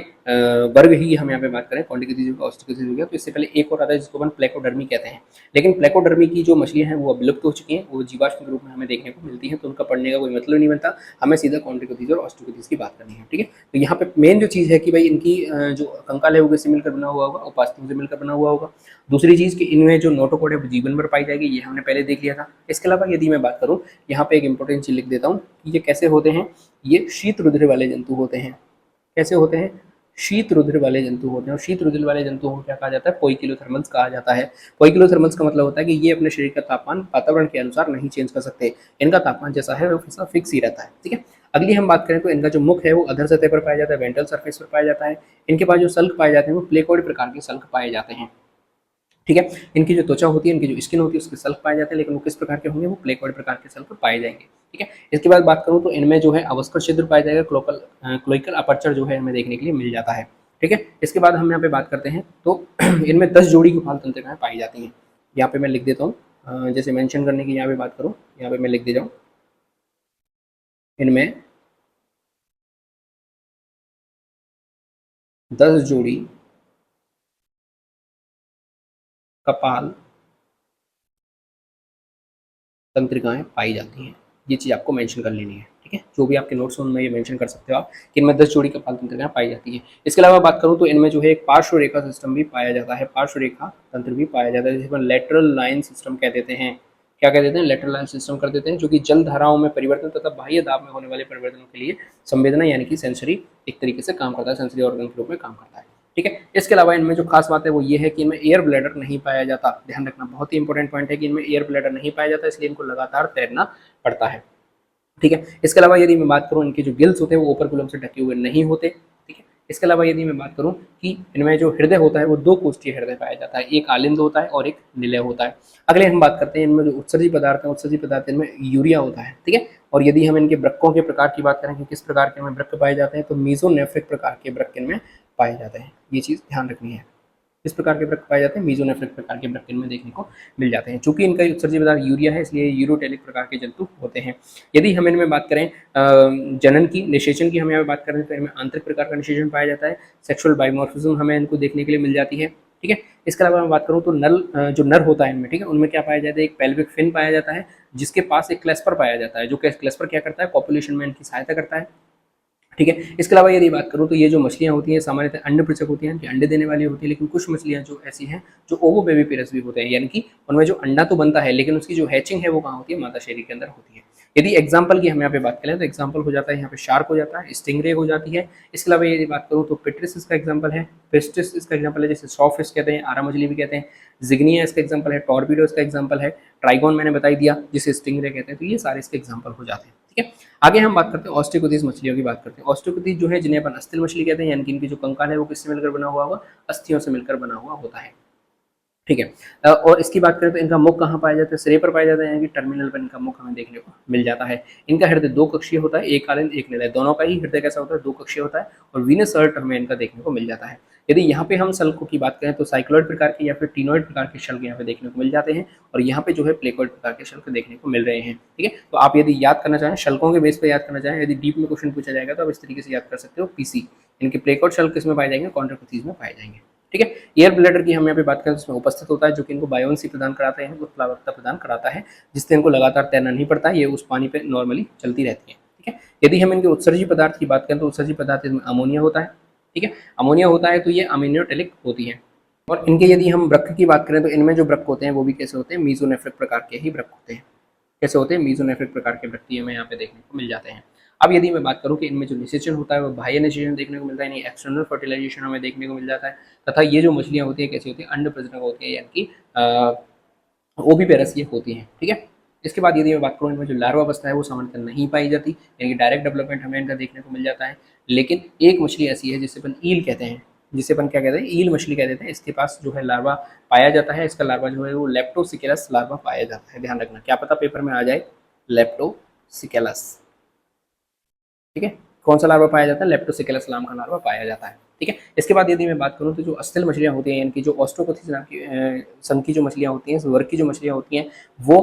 वर्ग ही हम यहाँ पे बात करें, कॉन्टिकोथिस और ऑस्टिकोथिस हो गया। तो इससे पहले एक और आता है जिसको अपन प्लेकोडर्मी कहते हैं। लेकिन प्लेकोडर्मी की जो मछलियां हैं वो अब विलुप्त हो चुकी हैं, वो जीवाश्म के रूप में हमें देखने को मिलती हैं, तो उनका पढ़ने का कोई मतलब नहीं बनता। हमें सीधा कॉन्टिकोथिस और ऑस्टिकोथिस की बात करनी है। ठीक है। तो यहाँ पे मेन जो चीज़ है कि भाई इनकी जो कंकाल है वो किससे मिलकर बना हुआ होगा, उपास्थियों से मिलकर बना हुआ होगा। दूसरी चीज़ कि इनमें जो नोटोकोड है वो जीवन भर पाई जाएगी, ये हमने पहले देख लिया था। इसके अलावा यदि मैं बात करूँ, यहाँ पे एक इंपॉर्टेंट चीज लिख देता हूँ कि ये कैसे होते हैं, ये शीत रुधिर वाले जंतु होते हैं। कैसे होते हैं, शीत रुधिर वाले जंतु होते हैं। और शीत रुधिर वाले जंतुओं को क्या कहा जाता है, पोइकिलोथर्मल्स कहा जाता है। पोइकिलोथर्मल्स का मतलब होता है कि ये अपने शरीर का तापमान वातावरण के अनुसार नहीं चेंज कर सकते, इनका तापमान जैसा है वो फिक्स ही रहता है। ठीक है। अगली हम बात करें तो इनका जो मुख है वो अधर सतह पर पाया जाता है, वेंट्रल सरफेस पर पाया जाता है। इनके पास जो सल्क पाए जाते हैं वो प्लेकोइड प्रकार के सल्क पाए जाते हैं। ठीक है। इनकी जो त्वचा होती है, इनकी जो स्किन होती है, उसके सल्क पाए जाते हैं, लेकिन वो किस प्रकार के होंगे, वो प्लेकोइड प्रकार के सल्क पाए जाएंगे। ठीक है। इसके बाद बात करूं तो इनमें जो है अवस्कर छिद्र पाया जाएगा, क्लोइकल अपर्चर जो है हमें देखने के लिए मिल जाता है। ठीक है। इसके बाद हम यहाँ पे बात करते हैं तो इनमें 10 जोड़ी कपाल तंत्रिकाएं पाई जाती हैं। यहाँ पे मैं लिख देता हूँ, जैसे मेंशन करने की यहाँ पे बात करूँ, यहाँ पे मैं लिख दे जाऊँ, इनमें 10 जोड़ी कपाल तंत्रिकाएं पाई जाती हैं। ये चीज़ आपको मेंशन कर लेनी है। ठीक है। जो भी आपके नोट्स उनमें ये मेंशन कर सकते हो आप कि इनमें 10 जोड़ी कपाल तंत्रिकाएं पाई जाती है। इसके अलावा बात करूं तो इनमें जो है एक पार्श्व रेखा सिस्टम भी पाया जाता है, पार्श्व रेखा तंत्र भी पाया जाता है, जिसे अपन लेटरल लाइन सिस्टम कह देते हैं। क्या कह देते हैं, लेटरल लाइन सिस्टम कर देते हैं, जो कि जल धाराओं में परिवर्तन तथा बाह्य दाब में होने वाले परिवर्तनों के लिए संवेदना यानी कि सेंसरी एक तरीके से काम करता है, सेंसरी ऑर्गन के रूप में काम करता है। ठीक है। इसके अलावा इनमें जो खास बात है वो ये है कि इनमें एयर ब्लैडर नहीं पाया जाता। ध्यान रखना, बहुत ही इंपॉर्टेंट पॉइंट है कि इनमें एयर ब्लैडर नहीं पाया जाता, इसलिए इनको लगातार तैरना पड़ता है। ठीक है। इसके अलावा यदि मैं बात करूं, इनके जो गिल्स होते हैं वो ओपरकुलम से ढके हुए नहीं होते। ठीक है। इसके अलावा यदि मैं बात करूं कि इनमें जो हृदय होता है वो दो कोष्ठीय हृदय पाया जाता है, एक आलिंद होता है और एक निलय होता है। अगले हम बात करते हैं इनमें जो उत्सर्जी पदार्थ है, उत्सर्जी पदार्थ इनमें यूरिया होता है, ठीक है। और यदि हम इनके वृक्कों के प्रकार की बात करें कि किस प्रकार के हमें वृक्क पाए जाते हैं, तो मीजोनेफ्रिक प्रकार के वृक्क इनमें पाए जाते हैं, ये चीज ध्यान रखनी है। किस प्रकार के वृक्क पाए जाते हैं, मीजोनेफ्रिक प्रकार के वृक्क इनमें देखने को मिल जाते हैं। चूंकि इनका उत्सर्जी पदार्थ यूरिया है इसलिए यूरोटेलिक प्रकार के जंतु होते हैं। यदि हम इनमें बात करें जनन की, निषेचन की हम यहाँ पे बात करें तो इनमें आंतरिक प्रकार का निषेचन पाया जाता है, सेक्सुअल बायोमॉर्फिज्म हमें इनको देखने के लिए मिल जाती है, ठीक है। इसके अलावा मैं बात करूँ तो जो नर होता है इनमें, ठीक है, उनमें क्या पाया जाता है, एक पेल्विक फिन पाया जाता है जिसके पास एक क्लेस्पर पाया जाता है, जो क्लेस्पर क्या करता है, पॉपुलेशन में इनकी सहायता करता है, ठीक है। इसके अलावा यदि बात करूँ तो ये जो मछलियाँ होती हैं सामान्यतः अंड पृचक होती हैं, कि अंडे देने वाली होती है, लेकिन कुछ मछलियाँ जो ऐसी हैं जो ओवो बेबी पेरस भी होते हैं, यानी कि उनमें जो अंडा तो बनता है लेकिन उसकी जो हैचिंग है वो कहाँ होती है, माता शरीर के अंदर होती है। यदि एग्जाम्पल की हम यहाँ पे बात करें तो एग्जाम्पल हो जाता है यहाँ पे शार्क हो जाता है, स्टिंगरे हो जाती है। इसके अलावा यदि बात करूँ तो पिट्रिस इसका एग्जाम्पल है, पिस्टिस इसका एग्जाम्पल है, जैसे सॉफिश कहते हैं, आरा मछली भी कहते हैं, जिग्निया इसका एग्जाम्पल है, टॉर्पीडो इसका एग्जाम्पल है, ट्राइगोन मैंने बता ही दिया जिसे स्टिंगरे कहते हैं। तो ये सारे इसके एग्जाम्पल हो जाते हैं, ठीक है। आगे हम बात करते हैं ऑस्ट्रिकोथिस मछलियों की बात करते हैं। ऑस्ट्रिकोथिस जो है जिन्हें अपन अस्थिल मछली कहते हैं, यानी कि इनकी जो कंकाल है वो किससे मिलकर बना हुआ होगा, अस्थियों से मिलकर बना हुआ होता है, ठीक है। और इसकी बात करें तो इनका मुख कहाँ पाया जाता है, सिरे पर पाया जाता है, यानी कि टर्मिनल पर इनका मुख हमें देखने को मिल जाता है। इनका हृदय दो कक्षीय होता है, एक आलिंद एक निलय, दोनों का ही हृदय कैसा होता है, दो कक्षीय होता है, और वीनस सर्ट हमें इनका देखने को मिल जाता है। यदि यहाँ पे हम शल्कों की बात करें तो साइक्लॉइड प्रकार के या फिर टीनोइड प्रकार के शल्क यहाँ पे देखने को मिल जाते हैं, और यहाँ पे जो है प्लेकोइड प्रकार के शल्क देखने को मिल रहे हैं, ठीक है। तो आप यदि याद करना चाहें, शल्कों के बेस पर याद करना चाहें, यदि डीप में क्वेश्चन पूछा जाएगा तो आप इस तरीके से याद कर सकते हो, पीसी, इनके प्लेकोइड शल्क किसमें पाए जाएंगे, कॉन्ट्राकोथिस में पाए जाएंगे, ठीक है। एयर ब्लैडर की हम यहाँ पे बात करें तो उसमें उपस्थित होता है, जो कि इनको बायोन्सी प्रदान कराते हैं, उत्प्लावकता प्रदान कराता है, जिससे इनको लगातार तैरना नहीं पड़ता है, ये उस पानी पे नॉर्मली चलती रहती है, ठीक है। यदि हम इनके उत्सर्जी पदार्थ की बात करें तो उत्सर्जी पदार्थ इसमें अमोनिया होता है, ठीक है। अमोनिया होता है तो ये अमीनोटेलिक होती है। और इनके यदि हम वृक्क की बात करें तो इनमें जो वृक्क होते हैं वो भी कैसे होते हैं, मीजोनेफ्रिक प्रकार के ही वृक्क होते हैं। कैसे होते हैं, मीजोनेफ्रिक प्रकार के वृक्क हमें यहाँ पे देखने को मिल जाते हैं। अब यदि मैं बात करूं कि इनमें जो निषेचन होता है वो बाह्य निषेचन देखने को मिलता है, यानी एक्सटर्नल फर्टिलाइजेशन हमें देखने को मिल जाता है, तथा ये जो मछलियां होती है कैसी होती है, अंड प्रजनक होती है, यानी कि ओविपेरस ये होती हैं, ठीक है। इसके बाद यदि मैं बात करूँ इनमें जो लार्वा अवस्था है वो सामान्यतः नहीं पाई जाती, यानी कि डायरेक्ट डेवलपमेंट हमें इनका देखने को मिल जाता है। लेकिन एक मछली ऐसी है जिसे अपन ईल कहते हैं, जिसे अपन क्या कहते हैं, ईल मछली कह देते हैं, इसके पास जो है लार्वा पाया जाता है। इसका लार्वा जो है वो लेप्टोसिकेलस लार्वा पाया जाता है, ध्यान रखना, क्या पता पेपर में आ जाए लेप्टोसिकेलस, ठीक है। कौन सा लार्वा पाया जाता है, लेप्टोसिकेलस नाम का लार्वा पाया जाता है, ठीक है। इसके बाद यदि मैं बात करूं तो जो अस्थिल मछलियां होती हैं, यानी कि जो ऑस्ट्रोकोथिस नाम की संघ की जो मछलियां होती हैं, वर्ग की जो मछलियां होती हैं, वो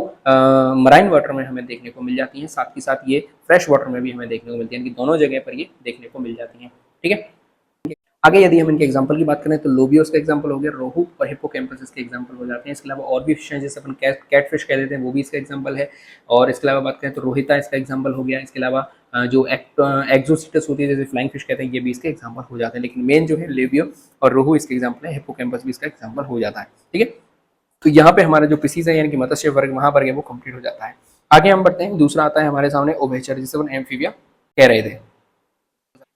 मराइन वाटर में हमें देखने को मिल जाती हैं, साथ ही साथ ये फ्रेश वाटर में भी हमें देखने को मिलती है, यानी कि दोनों जगह पर ये देखने को मिल जाती हैं, ठीक है। आगे यदि हम इनके एग्जांपल की बात करें तो लोबियोस का एग्जांपल हो गया, रोहू और हिप्पोकैम्पस इसके एग्जांपल हो जाते हैं। इसके अलावा और भी फिश हैं जैसे अपन कैटफिश कह देते हैं, वो भी इसका एग्जांपल है। और इसके अलावा बात करें तो रोहिता इसका एग्जांपल हो गया। इसके अलावा जो एक्जोसिटस होती है जैसे फ्लाइंग फिश कहते हैं, ये भी इसके एग्जांपल हो जाते हैं। लेकिन मेन जो है लोबियो और रोहू इसके एग्जाम्पल है, हिप्पोकैम्पस भी इसका एग्जाम्पल हो जाता है, ठीक है। तो यहाँ पे हमारा जो पीसीज है यानी कि मत्स्य वर्ग महावर्ग है वो कंप्लीट हो जाता है। आगे हम बढ़ते हैं, दूसरा आता है हमारे सामने उभयचर, जिसे अपन एम्फीबिया कह रहे थे।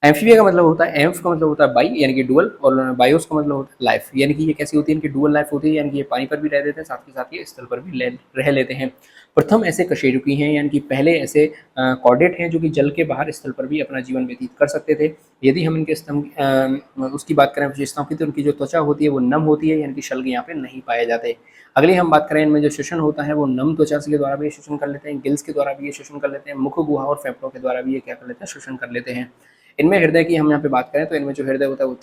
एम्फीबिया का मतलब होता है, एम्फ का मतलब होता है बाई यानी कि डुअल, और बायोस का मतलब होता है लाइफ, यानी कि ये कैसी होती है, इनकी डुअल लाइफ होती है, यानी कि ये पानी पर भी रह देते हैं, साथ ही साथ ये स्थल पर भी रह लेते हैं। प्रथम ऐसे कशेरुकी हैं, यानी कि पहले ऐसे कॉर्डेट हैं जो कि जल के बाहर स्थल पर भी अपना जीवन व्यतीत कर सकते थे। यदि हम इनके स्तंभ उसकी बात करें विशेषताओं की, तो उनकी जो त्वचा होती है वो नम होती है, यानी कि शल्क यहाँ पे नहीं पाए जाते। अगली हम बात करें इनमें जो श्वसन होता है वो नम त्वचा के द्वारा भी श्वसन कर लेते हैं, गिल्स के द्वारा भी ये श्वसन कर लेते हैं, मुख गुहा और फेफड़ों के द्वारा भी ये क्या कर लेते हैं, श्वसन कर लेते हैं। इनमें हृदय की हम यहाँ पे बात करें तो इनमें जो हृदय होता है वो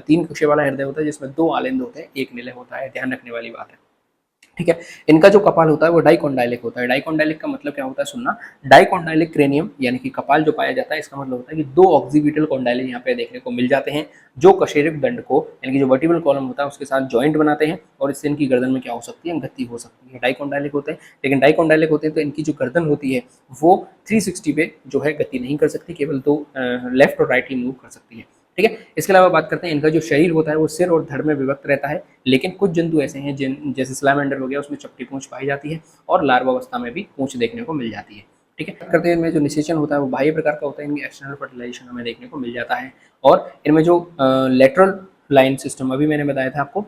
तीन कक्षीय वाला हृदय होता है, जिसमें दो आलिंद होते हैं, एक निलय होता है, ध्यान रखने वाली बात है, ठीक है। इनका जो कपाल होता है वो डाइकोंडाइलिक होता है। डाइकोंडाइलिक का मतलब क्या होता है, सुनना, डाइकोंडाइलिक क्रेनियम यानी कि कपाल जो पाया जाता है, इसका मतलब होता है कि दो ऑक्सीपिटल कोंडाइले यहाँ पे देखने को मिल जाते हैं, जो कशेरुक दंड को यानी कि जो वर्टिब्रल कॉलम होता है उसके साथ जॉइंट बनाते हैं, और इससे इनकी गर्दन में क्या हो सकती है, गति हो सकती है। डाइकोंडाइलिक होते हैं, लेकिन डाइकोंडाइलिक होते हैं तो इनकी जो गर्दन होती है वो 360 पे जो है गति नहीं कर सकती, केवल दो लेफ्ट और राइट ही मूव कर सकती है, ठीक है। इसके अलावा बात करते हैं इनका जो शरीर होता है वो सिर और धड़ में विभक्त रहता है, लेकिन कुछ जंतु ऐसे हैं जैसे स्लैमेंडर हो गया, उसमें चपटी पूंछ पाई जाती है, और लार्वा अवस्था में भी पूंछ देखने को मिल जाती है, ठीक है। करते हैं इनमें जो निषेचन होता है वो बाह्य प्रकार का होता है, इनकी एक्सटर्नल फर्टिलाइजेशन हमें देखने को मिल जाता है। और इनमें जो लेटरल लाइन सिस्टम अभी मैंने बताया था आपको,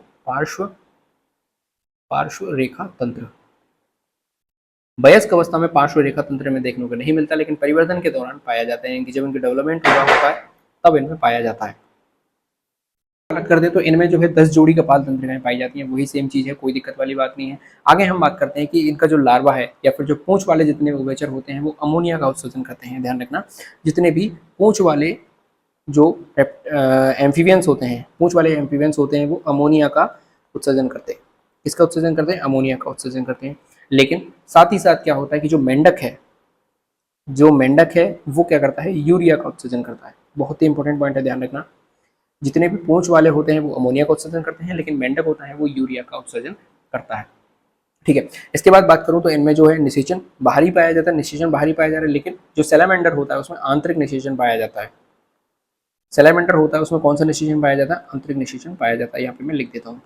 पार्श्व रेखा तंत्र, वयस्क अवस्था में पार्श्व रेखा तंत्र में देखने को नहीं मिलता, लेकिन परिवर्तन के दौरान पाया जाता है, कि जब इनकी डेवलपमेंट हुआ होता है तब इनमें पाया जाता है, बात कर दें तो इनमें जो है 10 जोड़ी कपाल तंत्रिकाएं पाई जाती हैं, वही सेम चीज़ है, कोई दिक्कत वाली बात नहीं है। आगे हम बात करते हैं कि इनका जो लार्वा है या फिर जो पूंछ वाले जितने उभयचर होते हैं वो अमोनिया का उत्सर्जन करते हैं। ध्यान रखना, जितने भी पूंछ वाले जो एम्फीबियंस होते हैं, पूंछ वाले एम्फीबियंस होते हैं वो अमोनिया का उत्सर्जन करते हैं। किसका उत्सर्जन करते हैं? अमोनिया का उत्सर्जन करते हैं। लेकिन साथ ही साथ क्या होता है कि जो मेंढक है, वो क्या करता है? यूरिया का उत्सर्जन करता है। बहुत ही इंपॉर्टेंट पॉइंट है, ध्यान रखना। जितने भी पूंछ वाले होते हैं वो अमोनिया का उत्सर्जन करते हैं, लेकिन मेंढक होता है वो यूरिया का उत्सर्जन करता है। ठीक है, इसके बाद बात करूं तो इनमें जो है निषेचन बाहरी पाया जाता है, निषेचन बाहरी पाया जा रहा है, लेकिन जो सैलामेंडर होता है उसमें आंतरिक निषेचन पाया जाता है। सैलामेंडर होता है उसमें कौन सा निषेचन पाया जाता है? आंतरिक निषेचन पाया जाता है। यहाँ पे मैं लिख देता हूँ,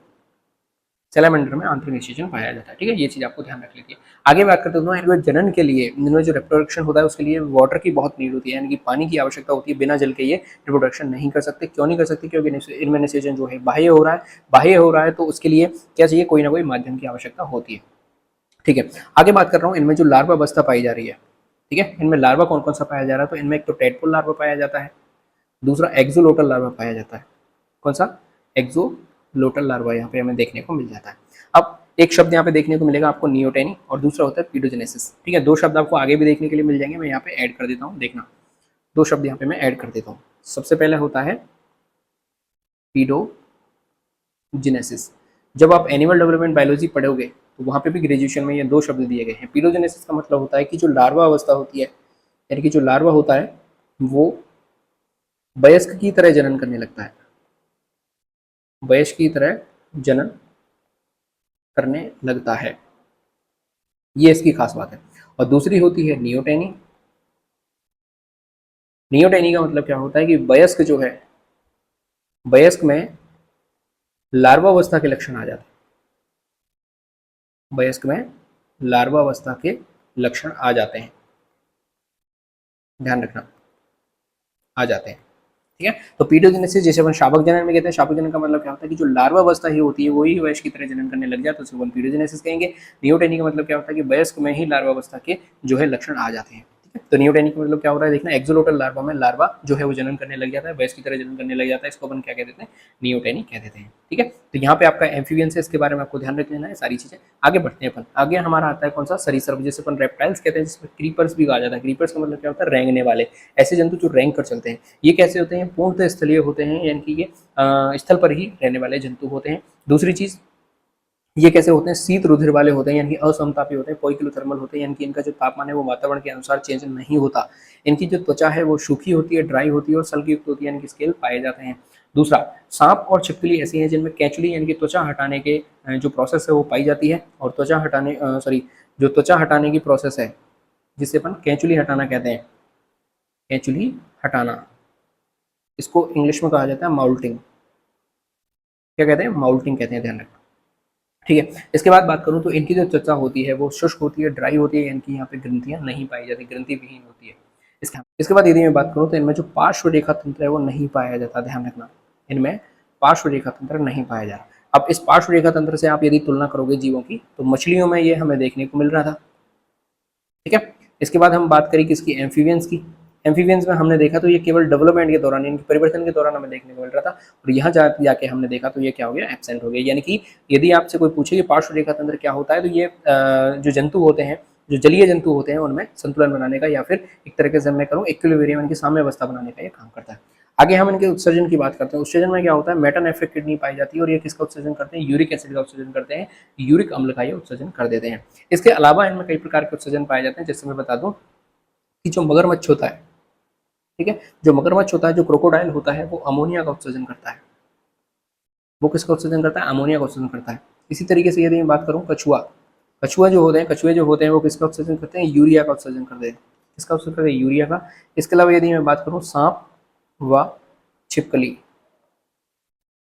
सैलामेंडर में आंतरिक निषेचन पाया जाता है। ठीक है, ये चीज आपको ध्यान रख लीजिए। आगे बात करते हैं इनमें जनन के लिए, इनमें जो रिप्रोडक्शन होता है उसके लिए वाटर की बहुत नीड होती है, यानी कि पानी की आवश्यकता होती है। बिना जल के ये रिप्रोडक्शन नहीं कर सकते। क्यों नहीं कर सकते? क्योंकि इनमें निषेचन जो है बाह्य हो रहा है, तो उसके लिए क्या चाहिए? कोई ना कोई माध्यम की आवश्यकता होती है। ठीक है, आगे बात कर रहा हूँ इनमें जो लार्वा अवस्था पाई जा रही है। ठीक है, इनमें लार्वा कौन कौन सा पाया जा रहा है? तो इनमें एक तो टेडपोल लार्वा पाया जाता है, दूसरा एक्सोलोटल लार्वा पाया जाता है। कौन सा? एक्सोलोटल लार्वा यहाँ पे हमें देखने को मिल जाता है। अब एक शब्द यहाँ पे देखने को मिलेगा आपको, नियोटेनी, और दूसरा होता है पीडोजेनेसिस। ठीक है, दो शब्द आपको आगे भी देखने के लिए मिल जाएंगे, मैं यहाँ पे ऐड कर देता हूँ, देखना। दो शब्द यहाँ पे मैं ऐड कर देता हूँ। सबसे पहले होता है पीडोजेनेसिस। जब आप एनिमल डेवलपमेंट बायोलॉजी पढ़ोगे तो वहाँ पे भी ग्रेजुएशन में ये दो शब्द दिए गए हैं। पीडोजेनेसिस का मतलब होता है कि जो लार्वा अवस्था होती है, यानी कि जो लार्वा होता है वो वयस्क की तरह जनन करने लगता है, वयस्क की तरह जनन करने लगता है, ये इसकी खास बात है। और दूसरी होती है नियोटेनी। नियोटेनी का मतलब क्या होता है कि वयस्क जो है, वयस्क में लार्वा अवस्था के लक्षण आ जाते हैं, वयस्क में लार्वा अवस्था के लक्षण आ जाते हैं, ध्यान रखना, आ जाते हैं। ठीक है, तो पीडोजेनेसिस जैसे अपन शावक जनन में कहते हैं, शावक जनन का मतलब क्या होता है कि जो लार्वा अवस्था ही होती है वही वयस्क की तरह जनन करने लग जाए तो उसको पीडोजेनेसिस कहेंगे। नियोटेनी का मतलब क्या होता है कि वयस्क में ही लार्वा अवस्था के जो है लक्षण आ जाते हैं। ठीक है, तो नियोटेनी का मतलब क्या हो रहा है देखना, एक्सोलोटल लार्वा में लार्वा जो है वो जनन करने लग जाता है, वयस्क की तरह जनन करने लग जाता है, इसको अपन क्या कह देते हैं? नियोटेनी कह देते हैं। ठीक है, तो यहाँ पे आपका एम्फीबियंस है, इसके बारे में आपको ध्यान रख लेना है सारी चीजें। आगे बढ़ते हैं अपन, आगे हमारा आता है कौन सा? सरीसृप, जैसे अपन रेप्टाइल्स कहते हैं, जिसमें क्रीपर्स भी कहा जाता है। क्रीपर्स का मतलब क्या होता है? रेंगने वाले, ऐसे जंतु जो रेंग कर चलते हैं। ये कैसे होते हैं? पूर्णतः स्थलीय होते हैं, यानी कि ये स्थल पर ही रहने वाले जंतु होते हैं। दूसरी चीज, ये कैसे होते हैं? शीत रुधिर वाले होते हैं, यानी कि असमतापी होते हैं, पोइकिलोथर्मल होते हैं, यानी कि इनका जो तापमान है वो वातावरण के अनुसार चेंज नहीं होता। इनकी जो त्वचा है वो सूखी होती है, ड्राई होती है और सल्क युक्त होती है, यानी कि स्केल पाए जाते हैं। दूसरा, सांप और छिपकली ऐसी हैं जिनमें कैचुली यानी कि त्वचा हटाने के जो प्रोसेस है वो पाई जाती है, और त्वचा हटाने जो त्वचा हटाने की प्रोसेस है जिसे अपन कैचुली हटाना कहते हैं, कैचुली हटाना, इसको इंग्लिश में कहा जाता है माउल्टिंग। क्या कहते हैं? माउल्टिंग कहते हैं, ध्यान रखना। ठीक है, इसके बाद बात करूं तो इनकी जो त्वचा होती है वो शुष्क होती है, ड्राई होती है, इनकी यहाँ पे ग्रंथियां नहीं पाई जाती, ग्रंथि विहीन होती है। इसके बाद यदि मैं बात करूं तो इनमें जो पार्श्व रेखा तंत्र है वो नहीं पाया जाता, ध्यान रखना, इनमें पार्श्व रेखा तंत्र नहीं पाया जाता। अब इस पार्श्व रेखा तंत्र से आप यदि तुलना करोगे जीवों की तो मछलियों में ये हमें देखने को मिल रहा था। ठीक है, इसके बाद हम बात करें किसकी? एम्फीबियंस की। एम्फीबियंस में हमने देखा तो ये केवल डेवलपमेंट के दौरान, यानी परिवर्तन के दौरान हमें देखने को मिल रहा था, और यहाँ जाके हमने देखा तो ये क्या हो गया? एब्सेंट हो गया। यानी कि यदि आपसे कोई पूछे कि पार्श्व रेखा तंत्र क्या होता है, तो ये जो जंतु होते हैं, जो जलीय जंतु होते हैं, उनमें संतुलन बनाने का या फिर एक तरीके से मैं करूँ इक्विलिब्रियम, इनकी साम्य अवस्था बनाने का ये काम करता है। आगे हम इनके उत्सर्जन की बात करते हैं। उत्सर्जन में क्या होता है? मेटानेफ्रिक किडनी पाई जाती है, और ये किसका उत्सर्जन करते हैं? यूरिक एसिड का उत्सर्जन करते हैं, यूरिक अम्ल का ये उत्सर्जन कर देते हैं। इसके अलावा इनमें कई प्रकार के उत्सर्जन पाए जाते हैं, जैसे मैं बता दूं कि जो मगरमच्छ होता है, ठीक है, जो मगरमच्छ होता है, जो क्रोकोडाइल होता है, वो अमोनिया का उत्सर्जन करता है। वो किसका उत्सर्जन करता है? अमोनिया का उत्सर्जन करता है। इसी तरीके से यदि मैं बात करूं कछुआ, कछुए जो होते हैं वो किसका उत्सर्जन करते हैं? यूरिया का उत्सर्जन करते हैं। किसका उत्सर्जन करते हैं? यूरिया का। इसके अलावा यदि मैं बात करूं सांप व छिपकली,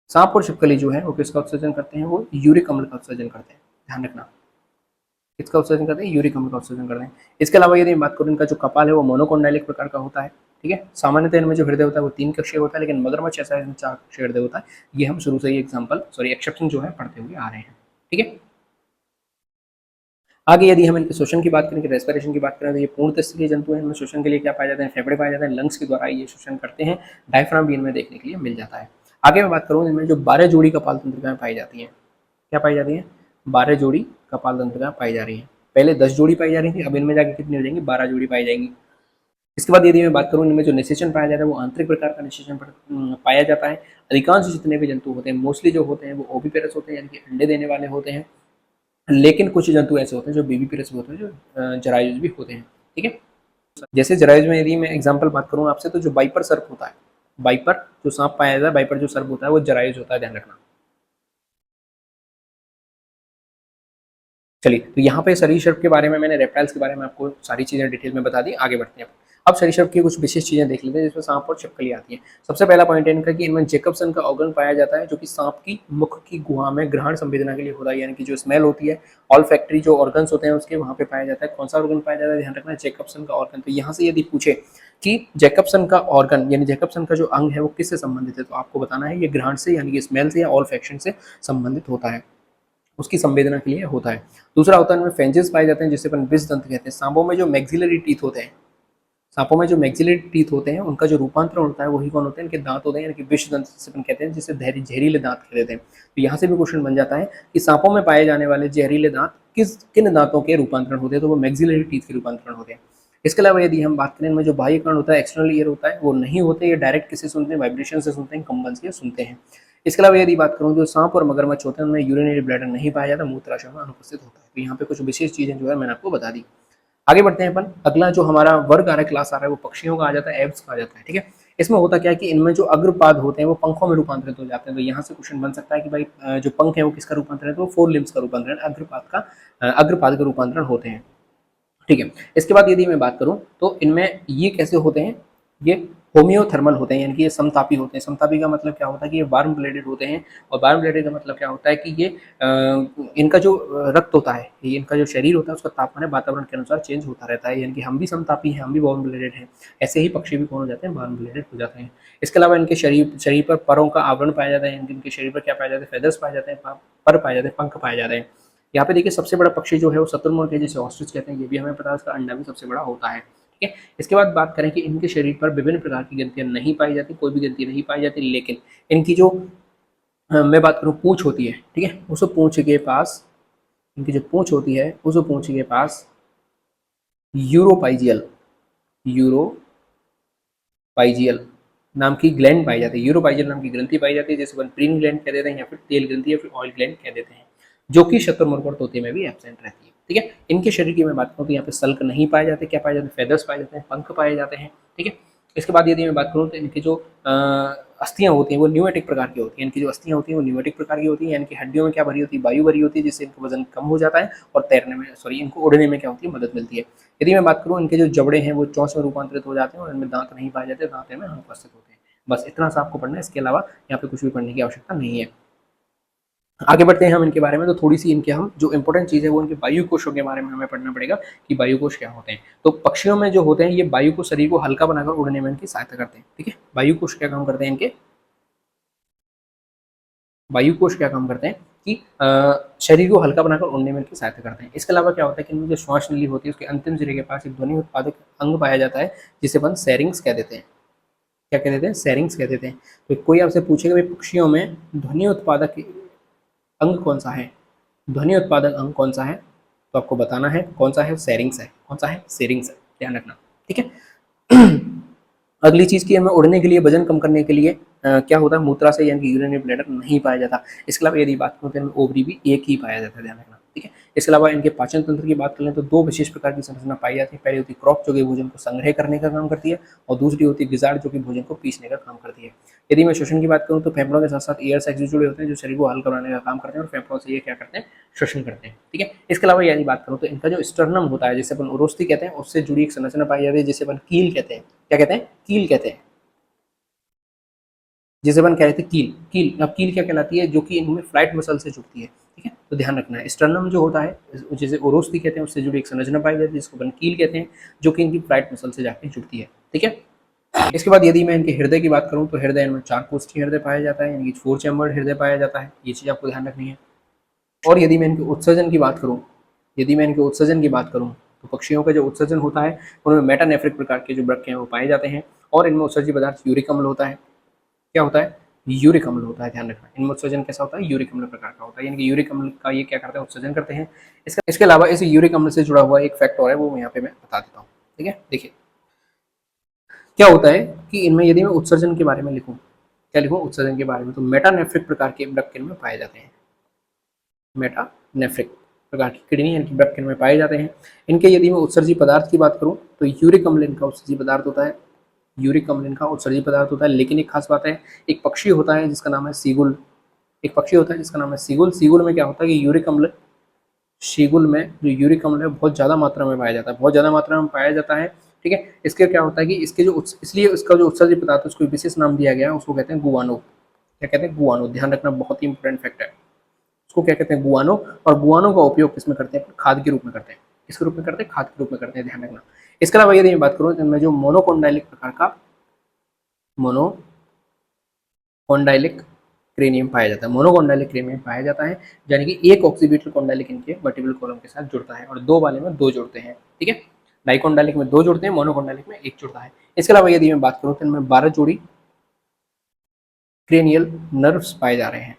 सांप और छिपकली जो है वो किसका उत्सर्जन करते हैं? वो यूरिक अम्ल का उत्सर्जन करते हैं, ध्यान रखना। किसका उत्सर्जन करते हैं? यूरिक अम्ल का उत्सर्जन करते हैं। इसके अलावा यदि बात करूं इनका जो कपाल है वो मोनोकोंडाइलिक प्रकार का होता है। ठीक है, सामान्यतः इनमें जो हृदय होता है वो 3 कक्षीय होता है, लेकिन मगरमच्छ ऐसा है 4 कक्षीय हृदय होता है। ये हम शुरू से ही एक्सेप्शन जो है पढ़ते हुए आ रहे हैं। ठीक है, आगे यदि हम इनके श्वसन की बात करें, रेस्पिरेशन की बात करें, तो ये पूर्णतः स्थलीय जंतु हैं। इनमें श्वसन के लिए क्या पाया जाता है? फेफड़े पाए जाते हैं, लंग्स के द्वारा ये श्वसन करते हैं। डायफ्राम भी इनमें देखने के लिए मिल जाता है। आगे मैं बात करूँ इनमें जो 12 जोड़ी कपाल तंत्रिकाएं पाई जाती हैं, क्या पाई जाती हैं? 12 जोड़ी कपाल तंत्रिकाएं पाई जा रही हैं। पहले 10 जोड़ी पाई जा रही थी, अब इनमें जाके कितनी हो जाएंगी? 12 जोड़ी पाई जाएंगी। इसके बाद यदि मैं बात करूँ इनमें जो निषेचन पाया जाता है वो आंतरिक प्रकार का निषेचन पाया जाता है। अधिकांश जितने भी जंतु होते हैं मोस्टली जो होते हैं वो ओविपेरस होते हैं, यानी कि अंडे देने वाले होते हैं। लेकिन कुछ जंतु ऐसे होते हैं जो बेबीपेरस भी होते हैं, जो जरायुज भी होते हैं। ठीक है, जैसे जरायुज में यदि मैं एग्जांपल बात करूँ आपसे, तो जो वाइपर सर्प होता है, वाइपर जो सांप पाया जाता है, वाइपर जो सर्प होता है वो जरायुज होता है, ध्यान रखना। चलिए, तो यहाँ पे सरीसृप के बारे में, मैंने रेप्टाइल्स के बारे में आपको सारी चीजें डिटेल में बता दी। आगे बढ़ते हैं अब सरीसृप की कुछ विशेष चीजें देख लेते हैं जिसमें सांप और छिपकली आती है। सबसे पहला पॉइंट इनका कि इनमें जैकबसन का ऑर्गन पाया जाता है, जो कि सांप की मुख की गुहा में ग्रहण संवेदना के लिए होता है, यानी कि जो स्मेल होती है, ऑल फैक्ट्री जो ऑर्गन्स होते हैं उसके वहाँ पे पाया जाता है। कौन सा ऑर्गन पाया जाता है? ध्यान रखना, जैकबसन का ऑर्गन। तो यहाँ से यदि पूछे कि जैकबसन का ऑर्गन यानी जैकबसन का जो अंग है वो किससे संबंधित है, तो आपको बताना है ये ग्रहण से, यानी कि स्मेल से या ऑल फैक्शन से संबंधित होता है, उसकी संवेदना के लिए होता है। दूसरा होता है इनमें फेंजेस पाए जाते हैं जिसे अपन विष दंत कहते हैं। सांपों में जो मैक्सिलरी टीथ होते हैं, सांपों में जो मैक्सिलरी टीथ होते हैं उनका जो रूपांतरण होता है वही कौन होते हैं? इनके दांत होते हैं, यानी कि विष दंत जिसे अपन कहते हैं, जिसे जहरीले दांत कह देते हैं। तो यहाँ से भी क्वेश्चन बन जाता है कि सांपों में पाए जाने वाले जहरीले दांत किन दांतों के रूपांतरण होते हैं? तो वो मैक्सिलरी टीथ के रूपांतरण होते हैं। इसके अलावा यदि हम बात करें इनमें जो बाह्य कर्ण होता है, एक्सटर्नल ईयर होता है, वो नहीं होते, ये डायरेक्ट किससे सुनते हैं? वाइब्रेशन से सुनते हैं, कंपन से सुनते हैं। इसके अलावा यदि बात करूँ जो सांप और मगरमच्छ होते हैं उनमें यूरिनरी ब्लैडर नहीं पाया जाता, मूत्राशय में अनुपस्थित होता है। तो यहाँ पे कुछ विशेष चीजें जो है मैंने आपको बता दी। आगे बढ़ते हैं अपन, अगला जो हमारा वर्ग आ रहा है, क्लास आ रहा है, वो पक्षियों का आ जाता है, एब्स का आ जाता है। ठीक है, इसमें होता क्या है कि इनमें जो अग्रपाद होते हैं वो पंखों में रूपांतरित हो जाते हैं। तो यहाँ से क्वेश्चन बन सकता है कि भाई जो पंख है वो किसका रूपांतरण है? तो वो 4 लिम्स का रूपांतरण, अग्रपाद का रूपांतरण होते हैं। ठीक है, इसके बाद यदि मैं बात करूं तो इनमें ये कैसे होते हैं? ये होमियोथर्मल होते हैं, यानी कि ये समतापी होते हैं। समतापी का मतलब क्या होता है कि ये वार्म ब्लडेड होते हैं, और वार्म ब्लडेड का मतलब क्या होता है कि ये इनका जो रक्त होता है, ये इनका जो शरीर होता है उसका तापमान है वातावरण के अनुसार चेंज होता रहता है, यानी कि हम भी समतापी हैं, हम भी वार्म ब्लडेड हैं, ऐसे ही पक्षी भी कौन हो जाते हैं? वार्म ब्लडेड हो जाते हैं। इसके अलावा इनके शरीर पर परों का आवरण पाया जाता है, इनके शरीर पर क्या पाया जाता है? फेदर्स पाए जाते हैं, पर पाए जाते हैं, पंख पाए जाते हैं। यहाँ पे देखिए सबसे बड़ा पक्षी जो है वो शतुरमुर्ग है, जिसे ऑस्ट्रिच कहते हैं, ये भी हमें पता है, उसका अंडा भी सबसे बड़ा होता है। ठीक है, इसके बाद बात करें कि इनके शरीर पर विभिन्न प्रकार की ग्रंथियां नहीं पाई जाती, कोई भी ग्रंथि नहीं पाई जाती, लेकिन इनकी जो मैं बात करूँ पूंछ होती है, ठीक है, उस पूंछ के पास, इनकी जो पूंछ होती है उस पूंछ के पास यूरोपाइजियल यूरोपाइजियल नाम की ग्लैंड पाई जाती है, यूरोपाइजियल नाम की ग्रंथि पाई जाती है, जिसे अपन प्रीन ग्लैंड कह देते हैं, या फिर तेल ग्रंथि, या फिर ऑयल ग्लैंड कह देते हैं, जो कि शतुरमुर्ग और तोते में भी एब्सेंट रहती है। ठीक है, इनके शरीर की मैं बात करूँ तो यहाँ पे सल्क नहीं पाए जाते, क्या पाए जाते हैं? फेदर्स पाए जाते हैं, पंख पाए जाते हैं। ठीक है, इसके बाद यदि मैं बात करूँ तो इनकी जो अस्थियां होती हैं वो न्यूमेटिक प्रकार की होती हैं, इनकी जो अस्थियां होती हैं वो न्यूमेटिक प्रकार की होती हैं, यानी कि हड्डियों में क्या भरी होती है? वायु भरी होती है, जिससे इनका वजन कम हो जाता है और तैरने में, इनको उड़ने में क्या होती है? मदद मिलती है। यदि मैं बात करूँ इनके जो जबड़े हैं वो चोंच में रूपांतरित हो जाते हैं और इनमें दांत नहीं पाए जाते, दांत इनमें अनुपस्थित होते हैं। बस इतना सा आपको पढ़ना है, इसके अलावा यहाँ पे कुछ भी पढ़ने की आवश्यकता नहीं है। आगे बढ़ते हैं हम इनके बारे में, तो थोड़ी सी इनके हम जो इंपॉर्टेंट चीज़ है वो इनके वायु कोशों के बारे में हमें पढ़ना पड़ेगा कि वायु कोश क्या होते हैं। तो पक्षियों में जो होते हैं ये वायु को, शरीर को हल्का बनाकर उड़ने में इनकी सहायता करते हैं। ठीक है, वायु कोश क्या काम करते हैं इनके? वायु कोश क्या काम करते हैं कि शरीर को हल्का बनाकर उड़ने में इनकी सहायता करते हैं। इसके अलावा क्या होता है कि इनमें जो श्वास नली होती है उसके अंतिम सिरे के पास एक ध्वनि उत्पादक अंग पाया जाता है, जिसे अपन सेरिंग्स कह देते हैं। क्या कह देते हैं? सेरिंग्स कह देते हैं। तो कोई आपसे पूछेगा भाई पक्षियों में ध्वनि उत्पादक अंग कौन सा है, ध्वनि उत्पादक अंग कौन सा है, तो आपको बताना है कौन सा है? सेरिंग्स है। कौन सा है? सेरिंग्स है, ध्यान रखना। ठीक है, अगली चीज की, हमें उड़ने के लिए, वजन कम करने के लिए क्या होता है? मूत्राशय यानी कि यूरिनरी ब्लैडर नहीं पाया जाता। इसके अलावा यदि बात करें तो ओवरी भी एक ही पाया जाता है, ध्यान रखना। ठीक है, इसके अलावा इनके पाचन तंत्र की बात करें तो दो विशेष प्रकार की संरचना पाई जाती है। पहली होती है क्रॉप, जो कि भोजन को संग्रह करने का काम करती है, और दूसरी होती है गिजार्ड, जो कि भोजन को पीसने का काम करती है। यदि मैं श्वसन की बात करूँ तो फेफड़ों के साथ साथ एयर सैक्स जुड़े होते हैं, जो शरीर को हल्का बनाने का काम करते हैं, और फेफड़ों से ये क्या करते हैं? श्वसन करते हैं। ठीक है, इसके अलावा यदि बात करूँ तो इनका जो स्टर्नम होता है, जिसे अपन उरोस्थी कहते हैं, उससे जुड़ी एक संरचना पाई जाती है, जिसे अपन कील कहते हैं। क्या कहते हैं? कील कहते हैं, जिसे अपन कह रहे थे कील। कील, अब कील क्या कहलाती है? जो कि इनमें फ्लाइट मसल से जुड़ती है। ठीक है, तो ध्यान रखना है, स्टर्नम जो होता है जिसे ओरोस्थी कहते हैं, उससे जुड़ी एक संरचना पाई जाती है जिसको अपन कील कहते हैं, जो कि इनकी फ्लाइट मसल से जाकर जुड़ती है। ठीक है, इसके बाद यदि मैं इनके हृदय की बात करूं तो हृदय इनमें 4 कोष्ठीय हृदय पाया जाता है, यानी कि 4 चैम्बर्ड हृदय पाया जाता है, ये चीज आपको ध्यान रखनी है। और यदि मैं इनके उत्सर्जन की बात करूं, तो पक्षियों का जो उत्सर्जन होता है उनमें मेटानेफ्रिक प्रकार के जो वृक्क हैं वो पाए जाते हैं, और इनमें उत्सर्जी पदार्थ यूरिक अम्ल होता है। क्या होता है? यूरिक अम्ल होता है, ध्यान रखना। इनमें उत्सर्जन कैसा होता है, यूरिक अम्ल प्रकार का होता है, यानी कि यूरिक अम्ल का ये क्या करते हैं, उत्सर्जन करते हैं। इसके अलावा इस यूरिक अम्ल से जुड़ा हुआ एक फैक्ट और है, वो यहाँ पे मैं बता देता हूँ। ठीक है, देखिए क्या होता है कि इनमें यदि मैं उत्सर्जन के बारे में लिखूं, क्या लिखूं, उत्सर्जन के बारे में, तो मेटानेफ्रिक प्रकार के वृक्क इनमें पाए जाते हैं। मेटानेफ्रिक प्रकार की किडनी यानी कि वृक्क इनमें पाए जाते हैं। इनके यदि मैं उत्सर्जी पदार्थ की बात करूं तो यूरिक अम्ल इनका उत्सर्जी पदार्थ होता है। यूरिक अम्ल इनका उत्सर्जी पदार्थ होता है, लेकिन एक खास बात है, एक पक्षी होता है जिसका नाम है सीगुल। एक पक्षी होता है जिसका नाम है सीगुल। सीगुल में क्या होता है कि यूरिक अम्ल, शीगुल में जो यूरिक अम्ल है बहुत ज़्यादा मात्रा में पाया जाता है, बहुत ज़्यादा मात्रा में पाया जाता है। ठीक है, इसके क्या होता है कि इसके जो इसलिए इसका जो उत्सर्जित पदार्थ है उसको विशेष नाम दिया गया है, उसको कहते हैं गुआनो। क्या कहते हैं, गुआनो। ध्यान रखना, बहुत ही इंपॉर्टेंट फैक्ट है। उसको क्या कहते हैं, गुआनो। और गुआनो का उपयोग किसमें करते हैं, खाद के रूप में करते हैं। किसके रूप में करते हैं, खाद के रूप में करते हैं, ध्यान रखना। इसके अलावा यदि मैं बात करूँ तो इनमें जो मोनोकोंडाइलिक प्रकार का मोनोकोंडाइलिक क्रेनियम पाया जाता है, मोनोकोंडाइलिक क्रेनियम पाया जाता है, यानी कि एक ऑक्सीबिटल कोंडाइलिक इनके वर्टिब्रल कॉलम के साथ जुड़ता है और दो वाले में दो जुड़ते हैं। ठीक है, डाइकोंडाइलिक में दो जुड़ते हैं, मोनोकोंडाइलिक में एक जुड़ता है। इसके अलावा यदि मैं बात करूं तो इनमें 12 जोड़ी क्रेनियल नर्व्स पाए जा रहे हैं।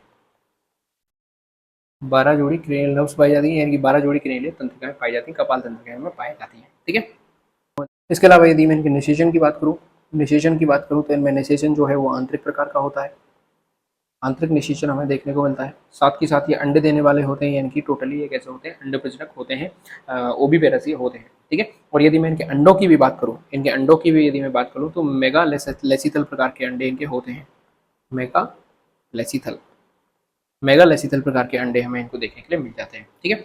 12 जोड़ी क्रेनियल नर्व्स पाई जाती है, यानी कि 12 जोड़ी क्रेनियल तंत्रिकाएं पाई जाती है, कपाल तंत्रिकाएं में पाई जाती है। ठीक है, इसके अलावा यदि मैं इनके निषेचन की बात करूं, निषेचन की बात करूं तो इनमें निषेचन जो है वो आंतरिक प्रकार का होता है। आंतरिक निषेचन हमें देखने को मिलता है। साथ के साथ ये अंडे देने वाले होते हैं, यानी कि टोटली ये कैसे होते हैं, अंडे प्रजनक होते हैं, ओविपेरस होते हैं। ठीक है, और यदि मैं इनके अंडों की भी बात करूं, इनके अंडों की भी यदि मैं बात करूं तो मेगा लेसिथल प्रकार के अंडे इनके होते हैं। मेगा लेसिथल, मेगा लेसिथल प्रकार के अंडे हमें इनको देखने के लिए मिल जाते हैं। ठीक है,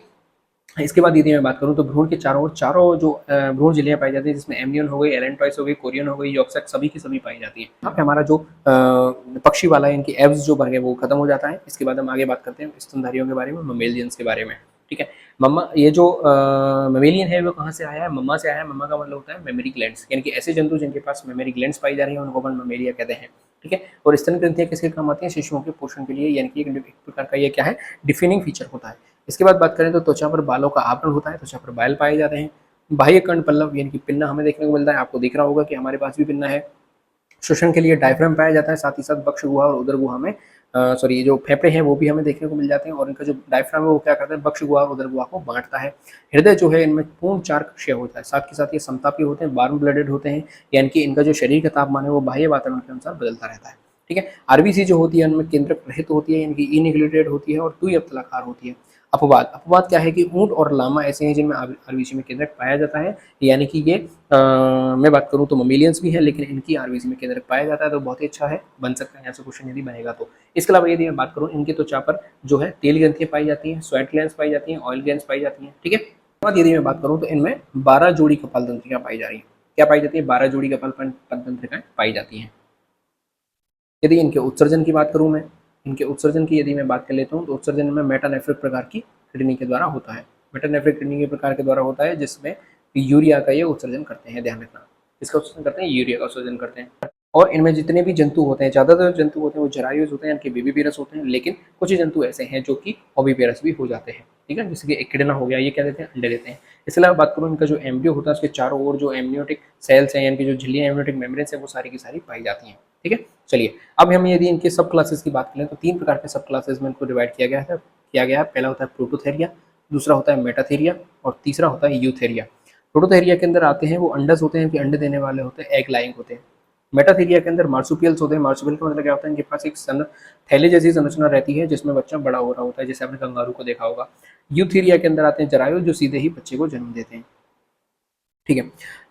इसके बाद यदि मैं बात करूं तो भ्रूण के चारों जो भ्रूण झिल्लियां पाई जाती है, जिसमें एमनियन हो गई, एलेंटॉइस हो गई, कोरियन हो गई, यॉक्सेट, सभी की सभी पाई जाती है। यहाँ पे हमारा जो पक्षी वाला है, इनकी एब्स जो भर गए वो खत्म हो जाता है। इसके बाद हम आगे बात करते हैं स्तनधारियों के बारे में, ममेलियंस के बारे में। ठीक है, मम्मा, ये जो ममेलियन है वो कहाँ से आया है, मम्मा से आया है। मम्मा का मतलब होता है मेमरी ग्लैंड्स, यानी कि ऐसे जंतु जिनके पास मेमरी ग्लैंड्स पाई जा रही है उनको अपन ममेलिया कहते हैं। ठीक है, और स्तन ग्रंथियां किसके काम आती हैं, शिशुओं के पोषण के लिए, यानी कि एक प्रकार का ये क्या है, डिफिनिंग फीचर होता है। इसके बाद बात करें तो त्वचा पर बालों का आवरण होता है, त्वचा पर बाल पाए जाते हैं। बाह्य कर्ण पल्लव यानी कि पिन्ना हमें देखने को मिलता है, आपको दिख रहा होगा कि हमारे पास भी पिन्ना है। श्वसन के लिए डायफ्राम पाया जाता है, साथ ही साथ बक्ष गुहा और उदर गुहा में सॉरी जो फेफड़े हैं वो भी हमें देखने को मिल जाते हैं, और इनका जो डायफ्राम है वो क्या करता है, बक्ष गुहा और उदर गुहा को बांटता है। हृदय जो है इनमें पूर्ण 4 कक्षीय होता है, साथ के साथ ये समतापी होते हैं, वार्म ब्लडेड होते हैं, यानी कि इनका जो शरीर का तापमान है वो बाह्य वातावरण के अनुसार बदलता रहता है। ठीक है, आरबीसी जो होती है उनमें केंद्रक रहित होती है, यानी कि इनिग्लेटेड होती है और द्विअवतलाकार होती है। अपवाद, अपवाद क्या है कि ऊंट और लामा ऐसे हैं जिनमें आरबीसी में केंद्रक पाया जाता है, यानी कि ये मैं बात करूं तो ममेलियंस भी है, लेकिन इनकी आरबीसी में केंद्रक पाया जाता है, तो बहुत ही अच्छा है, बन सकता है यहाँ से क्वेश्चन यदि बनेगा तो। इसके अलावा यदि मैं बात करूं, इनकी त्वचा पर जो है तेल ग्रंथियां पाई जाती हैं, स्वेट ग्लैंड्स पाई जाती हैं, ऑयल ग्लैंड्स पाई जाती हैं। ठीक है, बाद यदि मैं बात करूं तो इनमें 12 जोड़ी कपाल तंत्रिकाएं पाई जा रही है। क्या पाई जाती है, 12 जोड़ी कपाल तंत्रिकाएं पाई जाती हैं। यदि इनके उत्सर्जन की बात करूं मैं, इनके उत्सर्जन की यदि मैं बात कर लेता हूं तो उत्सर्जन में मेटानेफ्रिक प्रकार की किडनी के द्वारा होता है। मेटानेफ्रिक किडनी के प्रकार के द्वारा होता है, जिसमें यूरिया का ये उत्सर्जन करते हैं, ध्यान रखना। इसका उत्सर्जन करते हैं, यूरिया का उत्सर्जन करते हैं। और इनमें जितने भी जंतु होते हैं, ज़्यादातर जंतु होते हैं वो जरायुज होते हैं, यानी कि बेबीपेरस होते हैं, लेकिन कुछ जंतु ऐसे हैं जो कि ओविपेरस भी हो जाते हैं। ठीक है, जैसे कि एकिडना हो गया, ये क्या देते हैं, अंडे देते हैं। इसके अलावा बात करूँ, इनका जो एम्ब्रियो होता है उसके चारों ओर जो एमनियोटिक सेल्स हैं, यानी कि जो झिल्लियां एमनियोटिक मेम्ब्रेन्स है वो सारी की सारी पाई जाती हैं। ठीक है, चलिए अब हम यदि इनके सब क्लासेस की बात करें तो 3 प्रकार के सब क्लासेस में इनको डिवाइड किया गया है। पहला होता है प्रोटोथेरिया, दूसरा होता है मेटाथेरिया और तीसरा होता है यूथेरिया। प्रोटोथेरिया के अंदर आते हैं वो अंडस होते हैं कि अंडे देने वाले होते हैं, एग लाइंग होते हैं। मेटाथेरिया के अंदर मार्सुपियल्स होते हैं। मार्सुपियल का मतलब क्या होता है, इनके पास एक थैले जैसी संरचना रहती है जिसमें बच्चा बड़ा हो रहा होता है, जैसे आपने कंगारू को देखा होगा। यूथेरिया के अंदर आते हैं जरायु, जो सीधे ही बच्चे को जन्म देते हैं। ठीक है,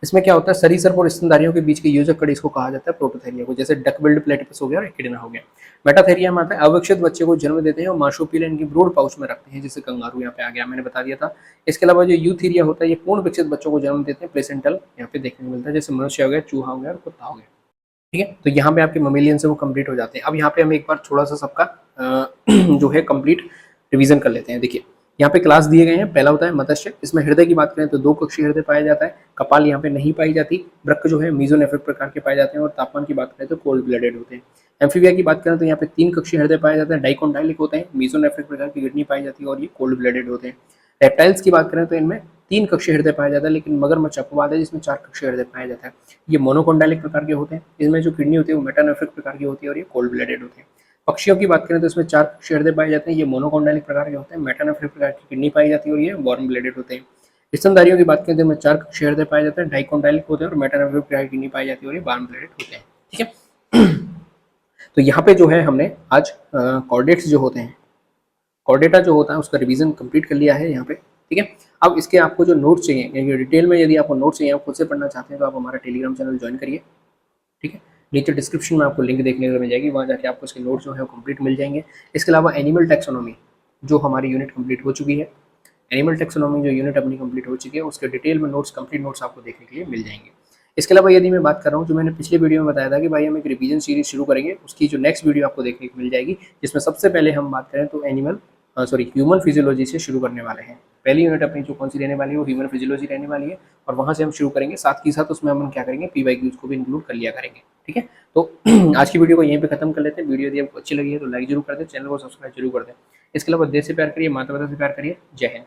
इसमें क्या होता है, सरीसृप और स्तनधारियों के बीच की योजक कड़ी इसको कहा जाता है प्रोटोथेरिया को, जैसे डक बिल्ड प्लेटिपस हो गया और एकिडना हो गया। मेटाथेरिया में आता है अविकसित बच्चे को जन्म देते हैं और मार्सुपियल इनकी ब्रूड पाउच में रखते हैं, जैसे कंगारू यहाँ पे आ गया, मैंने बता दिया था। इसके अलावा जो यूथेरिया होता है ये पूर्ण विकसित बच्चों को जन्म देते हैं, प्लेसेंटल यहाँ पे देखने को मिलता है, जैसे मनुष्य हो गया, चूहा हो गया और कुत्ता हो गया। ठीक है, तो यहाँ पे आपके ममेलियन से वो कंप्लीट हो जाते हैं। अब यहाँ पे हम एक बार थोड़ा सा सबका जो है कंप्लीट रिवीजन कर लेते हैं। देखिए यहाँ पे क्लास दिए गए हैं। पहला होता है मत्स्य, इसमें हृदय की बात करें तो 2 कक्षीय हृदय पाया जाता है, कपाल यहाँ पे नहीं पाई जाती, वृक्क जो है मीजोनेफ्रिक प्रकार के पाए जाते हैं और तापमान की बात करें तो कोल्ड ब्लडेड होते हैं। एम्फीबिया की बात करें तो यहाँ पे 3 कक्षीय हृदय पाए जाते हैं, डाइकोंडाइलिक होते हैं, मीजोनेफ्रिक प्रकार की किडनी पाई जाती है और ये कोल्ड ब्लडेड होते हैं। रेप्टाइल्स की बात करें तो इनमें 3 कक्षीय हृदय पाया जाता है, लेकिन मगरमच्छ अपवाद है जिसमें 4 कक्षीय हृदय पाया जाता है। ये मोनोकोंडाइलिक प्रकार के होते हैं, इसमें जो किडनी होती है वो मेटानेफ्रिक प्रकार की होती है और ये कोल्ड ब्लडेड होते हैं। पक्षियों की बात करें तो इसमें 4 पक्षी हृदय पाए जाते हैं, ये मोनोकॉन्डाइलिक प्रकार के होते हैं, मेटानेफ्रिक प्रकार की किडनी पाई जाती है और ये वार्म ब्लेडेड होते हैं। स्तनधारियों की बात करें तो इनमें 4 कक्षीय हृदय पाए जाते हैं, डाइकॉन्डाइलिक होते हैं और मेटानेफ्रिक प्रकार की किडनी पाई जाती है और ये वार्म ब्लेडेड होते हैं। ठीक है। तो यहाँ पे जो है हमने आज कॉर्डेट्स जो होते हैं, कॉर्डेटा जो होता है उसका रिवीजन कंप्लीट कर लिया है यहाँ पे। ठीक है। अब इसके आपको जो नोट्स चाहिए, यानी डिटेल में यदि आपको नोट्स चाहिए, आप खुद से पढ़ना चाहते हैं तो आप हमारा टेलीग्राम चैनल ज्वाइन करिए। ठीक है। नीचे डिस्क्रिप्शन में आपको लिंक देखने को मिल जाएगी, वहाँ जाके आपको इसके नोट्स जो है वो कंप्लीट मिल जाएंगे। इसके अलावा एनिमल टैक्सोनॉमी जो हमारी यूनिट कंप्लीट हो चुकी है, एनिमल टैक्सोनॉमी जो यूनिट अपनी कंप्लीट हो चुकी है, उसके डिटेल में नोट्स, कंप्लीट नोट्स आपको देखने के लिए मिल जाएंगे। इसके अलावा यदि मैं बात कर रहा हूँ, जो मैंने पिछले वीडियो में बताया था कि भाई हम एक रिवीजन सीरीज शुरू करेंगे, उसकी जो नेक्स्ट वीडियो आपको देखने को मिल जाएगी, जिसमें सबसे पहले हम बात करें तो ह्यूमन फिजियोलॉजी से शुरू करने वाले हैं। पहली यूनिट अपनी जो कौन सी रहने वाली है वो ह्यूमन फिजियोलॉजी रहने वाली है, और वहाँ से हम शुरू करेंगे। साथ ही साथ उसमें हम क्या करेंगे, PYQs को भी इंक्लूड कर लिया करेंगे। ठीक है। तो आज की वीडियो को यहीं पे खत्म कर लेते हैं। वीडियो यदि आपको अच्छी लगी है तो लाइक जरूर कर दें, चैनल को सब्सक्राइब जरूर कर दें। इसके अलावा देश से प्यार करिए, माता पिता से प्यार करिए। जय हिंद।